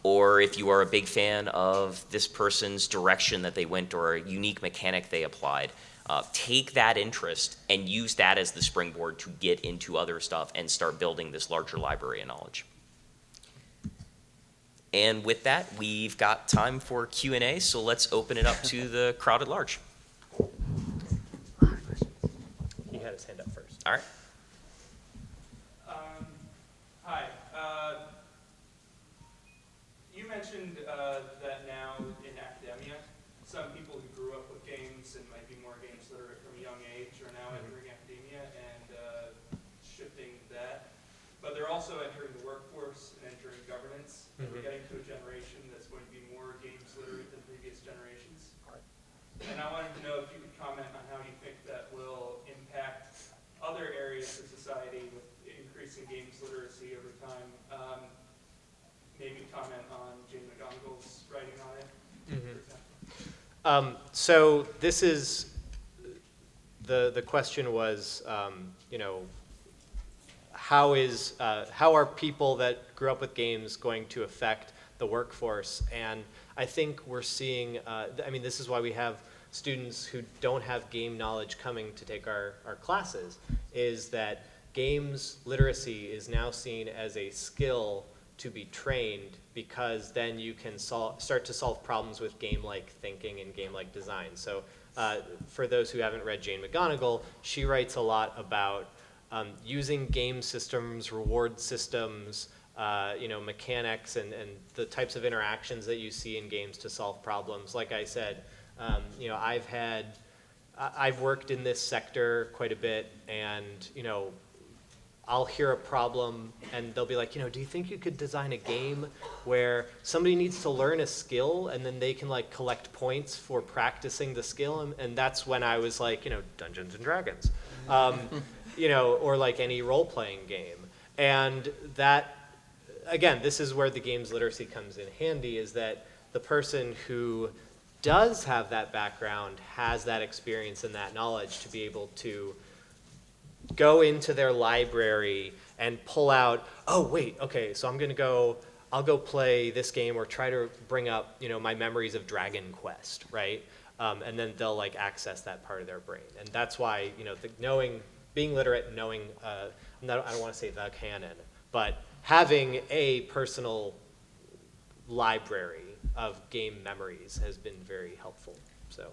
Or if you are a big fan of this person's direction that they went or a unique mechanic they applied, take that interest and use that as the springboard to get into other stuff and start building this larger library of knowledge. And with that, we've got time for Q&A, so let's open it up to the crowd at large. He had his hand up first. All right. Hi. You mentioned that now in academia, some people who grew up with games and might be more games literate from a young age are now entering academia and shifting that. But they're also entering the workforce and entering governance. And we're getting to a generation that's going to be more games literate than previous generations. And I wanted to know if you could comment on how you think that So this is, the question was, how are people that grew up with games going to affect the workforce? And I think we're seeing, this is why we have students who don't have game knowledge coming to take our classes, is that games literacy is now seen as a skill to be trained, because then you can start to solve problems with game-like thinking and game-like design. So for those who haven't read Jane McGonigal, she writes a lot about using game systems, reward systems, mechanics, and the types of interactions that you see in games to solve problems. Like I said, I've worked in this sector quite a bit, and I'll hear a problem and they'll be like, do you think you could design a game where somebody needs to learn a skill and then they can like collect points for practicing the skill? And that's when I was like, Dungeons and Dragons, or like any role-playing game. And that, again, this is where the games literacy comes in handy, is that the person who does have that background has that experience and that knowledge to be able to go into their library and pull out, oh wait, okay, so I'll go play this game or try to bring up, my memories of Dragon Quest, right? And then they'll like access that part of their brain. And that's why, being literate, knowing, I don't want to say the canon, but having a personal library of game memories has been very helpful. So,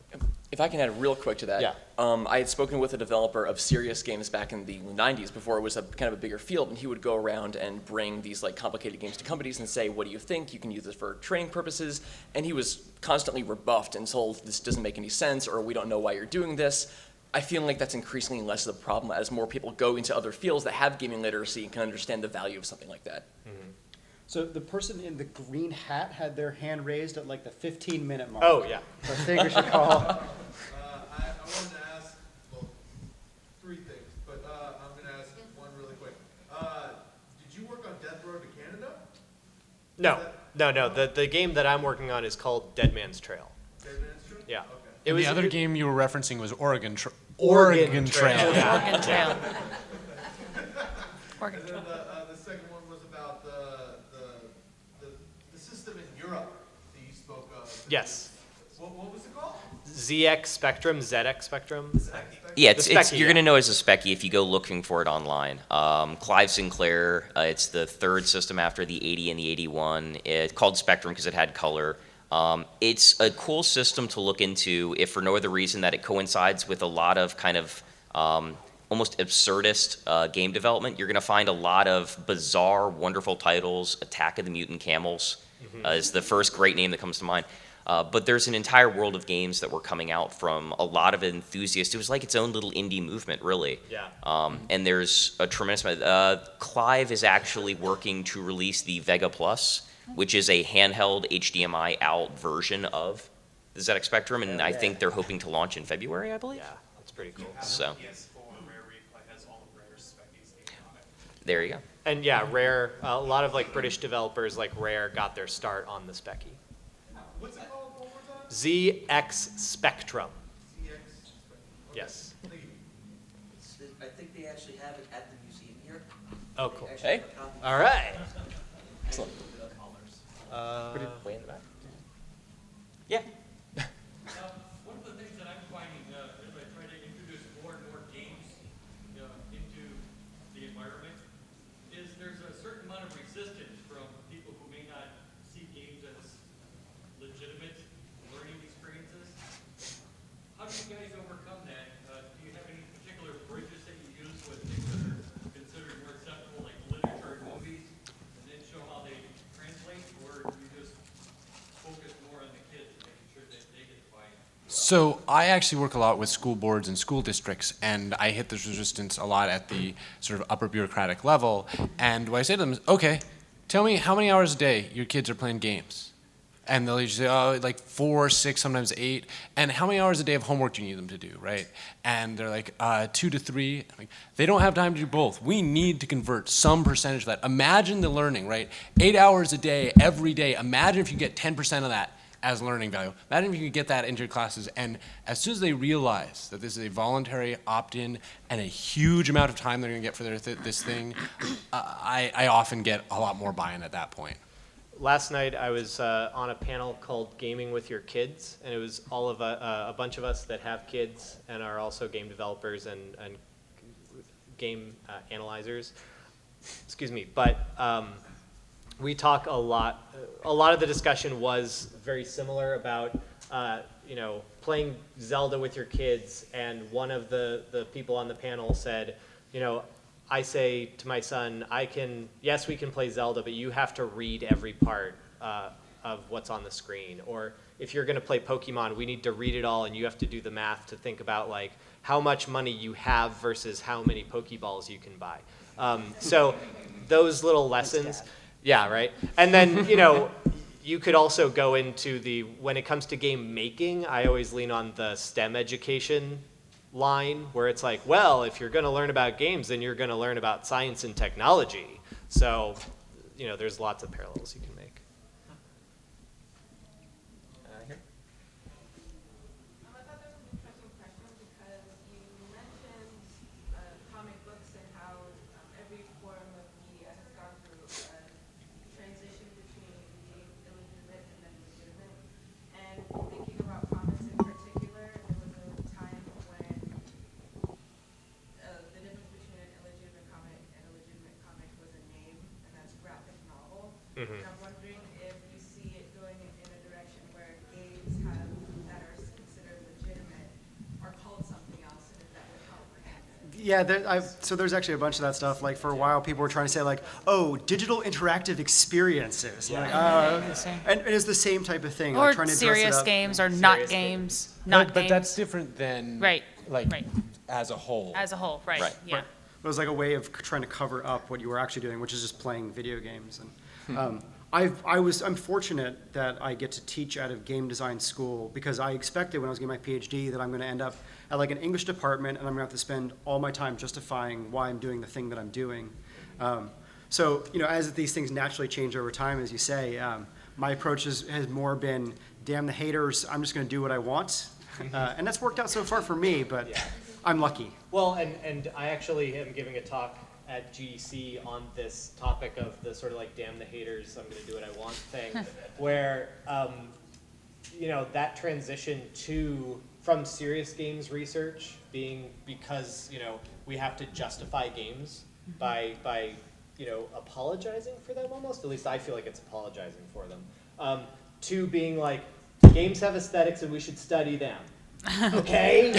If I can add real quick to that, Yeah. I had spoken with a developer of serious games back in the 90s before it was a kind of a bigger field, and he would go around and bring these like complicated games to companies and say, what do you think? You can use this for training purposes. And he was constantly rebuffed and told this doesn't make any sense, or we don't know why you're doing this. I feel like that's increasingly less of a problem as more people go into other fields that have gaming literacy and can understand the value of something like that. Mm-hmm. So the person in the green hat had their hand raised at like the 15-minute mark. Oh, yeah. So I think we should call. I wanted to ask, well, three things, but I'm going to ask one really quick. Did you work on Death Road to Canada? No. The game that I'm working on is called Dead Man's Trail. Dead Man's Trail? Yeah. Okay. The other game you were referencing was Oregon Trail. Oregon Trail. Oregon Trail. Oregon And Trail. then the second one was about the system in Europe that you spoke of. Yes. What was it called? ZX Spectrum, ZX Spectrum. Yeah, The it's Specky, you're going to yeah. know it as a Specky if you go looking for it online. Clive Sinclair, it's the third system after the 80 and the 81. It's called Spectrum because it had color. It's a cool system to look into if for no other reason that it coincides with a lot of kind of almost absurdist game development. You're going to find a lot of bizarre, wonderful titles. Attack of the Mutant Camels is the first great name that comes to mind. But there's an entire world of games that were coming out from a lot of enthusiasts. It was like its own little indie movement, really. Yeah. And there's a tremendous amount. Clive is actually working to release the Vega Plus, which is a handheld HDMI out version of the ZX Spectrum, and I think they're hoping to launch in February, I believe. Yeah, that's pretty cool. So PS4 Rare Replay has all of Rare's Specky's games on it. there you go. And yeah, Rare, a lot of like British developers like Rare got their start on the Specky. What's it called? One more time? ZX Spectrum. CX Spectrum. Okay. Yes. Thank you. I think they actually have it at the museum here. Oh, cool. They actually Hey. have a copy. All right. Excellent. Way in the back. Yeah. One of the things that I'm finding as I try to introduce more and more games into the environment is there's a certain amount of resistance from people who may not see games as legitimate learning experiences. How do you guys overcome that? Do you have any particular bridges that you use with things that are considered more acceptable, like literature and movies, and then show how they translate, or do you just focus more on the kids, making sure that they get the buy-in? So I actually work a lot with school boards and school districts, and I hit this resistance a lot at the sort of upper bureaucratic level. And what I say to them is, okay, tell me how many hours a day your kids are playing games. And they'll usually say, oh, like 4, 6, sometimes 8. And how many hours a day of homework do you need them to do, right? And they're like, 2 to 3. I'm like, they don't have time to do both. We need to convert some percentage of that. Imagine the learning, right? 8 hours a day, every day. Imagine if you get 10% of that as learning value. Imagine if you could get that into your classes, and as soon as they realize that this is a voluntary opt-in and a huge amount of time they're going to get for this thing, I often get a lot more buy-in at that point. Last night I was on a panel called Gaming with Your Kids, and it was all of a bunch of us that have kids and are also game developers and game analyzers. Excuse me, but we talk a lot. A lot of the discussion was very similar about playing Zelda with your kids, and one of the people on the panel said, I say to my son, yes, we can play Zelda, but you have to read every part of what's on the screen. Or if you're going to play Pokemon, we need to read it all, and you have to do the math to think about like how much money you have versus how many Pokeballs you can buy. So those little lessons, yeah, right. And then you could also go into when it comes to game making, I always lean on the STEM education line where it's like, well, if you're going to learn about games, then you're going to learn about science and technology. So, there's lots of parallels you can make. Here. I thought that was an interesting question because you mentioned comic books and how every form of media has gone through a transition between being illegitimate and then legitimate. And thinking about comics in particular, there was a time when the difference between an illegitimate comic and a legitimate comic was a name, and that's graphic novel. Mm-hmm. And I'm wondering if you see it going in a direction where games that are considered legitimate are called something else, and if that would help or hinder. Yeah, so there's actually a bunch of that stuff. Like for a while, people were trying to say like, oh, digital interactive experiences. Yeah. And it's the same type of thing. Or like trying to dress serious it up. games or not Serious games. But that's different than Right, like right. as a whole. As a whole, right, Right. yeah. It was like a way of trying to cover up what you were actually doing, which is just playing video games. And I'm fortunate that I get to teach at a game design school because I expected when I was getting my PhD that I'm going to end up at like an English department and I'm going to have to spend all my time justifying why I'm doing the thing that I'm doing. So as these things naturally change over time, as you say, my approach has more been, damn the haters, I'm just going to do what I want. And that's worked out so far for me, but Yeah. I'm lucky. Well, and I actually am giving a talk at GDC on this topic of the sort of like damn the haters, I'm going to do what I want thing, where that transition from serious games research being because we have to justify games by apologizing for them almost. At least I feel like it's apologizing for them. To being like games have aesthetics and we should study them. Okay.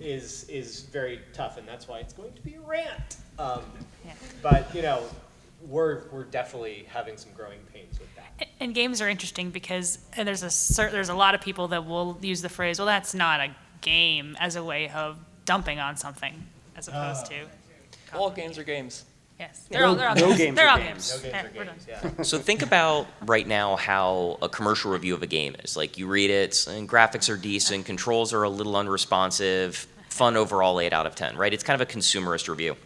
Is very tough, and that's why it's going to be a rant. But we're definitely having some growing pains with that. And games are interesting because there's a lot of people that will use the phrase, well, that's not a game, as a way of dumping on something, as opposed to. All games are games. Yes, they're all No games. games They're are all games. games. No games Okay, are we're games. done. Yeah. So think about right now how a commercial review of a game is. Like you read it, and graphics are decent, controls are a little unresponsive, fun overall, 8 out of 10, right? It's kind of a consumerist review.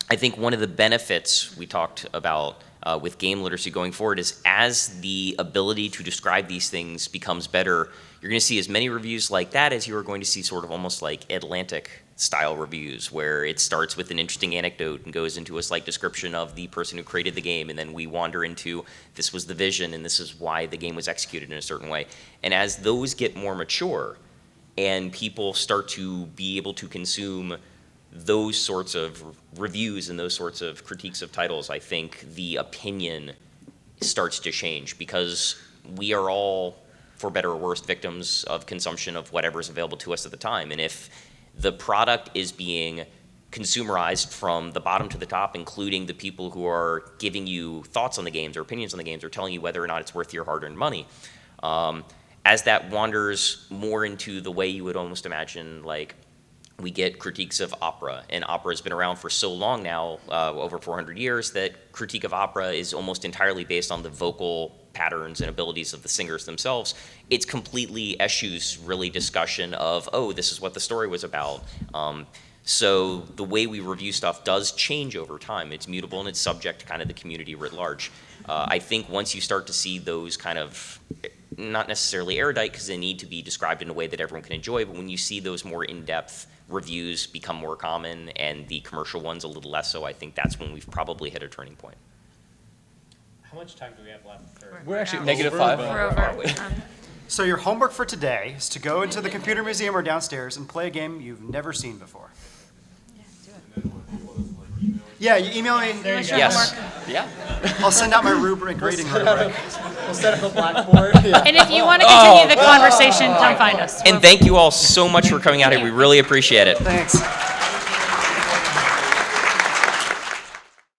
I think one of the benefits we talked about with game literacy going forward is as the ability to describe these things becomes better, you're going to see as many reviews like that as you are going to see sort of almost like Atlantic style reviews where it starts with an interesting anecdote and goes into a slight description of the person who created the game, and then we wander into this was the vision and this is why the game was executed in a certain way. And as those get more mature and people start to be able to consume those sorts of reviews and those sorts of critiques of titles, I think the opinion starts to change because we are all, for better or worse, victims of consumption of whatever's available to us at the time. And if the product is being consumerized from the bottom to the top, including the people who are giving you thoughts on the games or opinions on the games or telling you whether or not it's worth your hard-earned money, as that wanders more into the way you would almost imagine, like, we get critiques of opera, and opera has been around for so long now, over 400 years, that critique of opera is almost entirely based on the vocal patterns and abilities of the singers themselves. It's completely eschews really discussion of, oh, this is what the story was about. So the way we review stuff does change over time. It's mutable and it's subject to kind of the community writ large. I think once you start to see those kind of, not necessarily erudite because they need to be described in a way that everyone can enjoy, but when you see those more in-depth reviews become more common and the commercial ones a little less so, I think that's when we've probably hit a turning point. How much time do we have left for? We're actually -5. We're over. So your homework for today is to go into the computer museum or downstairs and play a game you've never seen before. Yeah, you email me. What's your Yes. homework? Yeah. I'll send out my grading rubric. We'll set up a blackboard. And if you want to continue the conversation, come find us. And thank you all so much for coming out here. We really appreciate it. Thanks.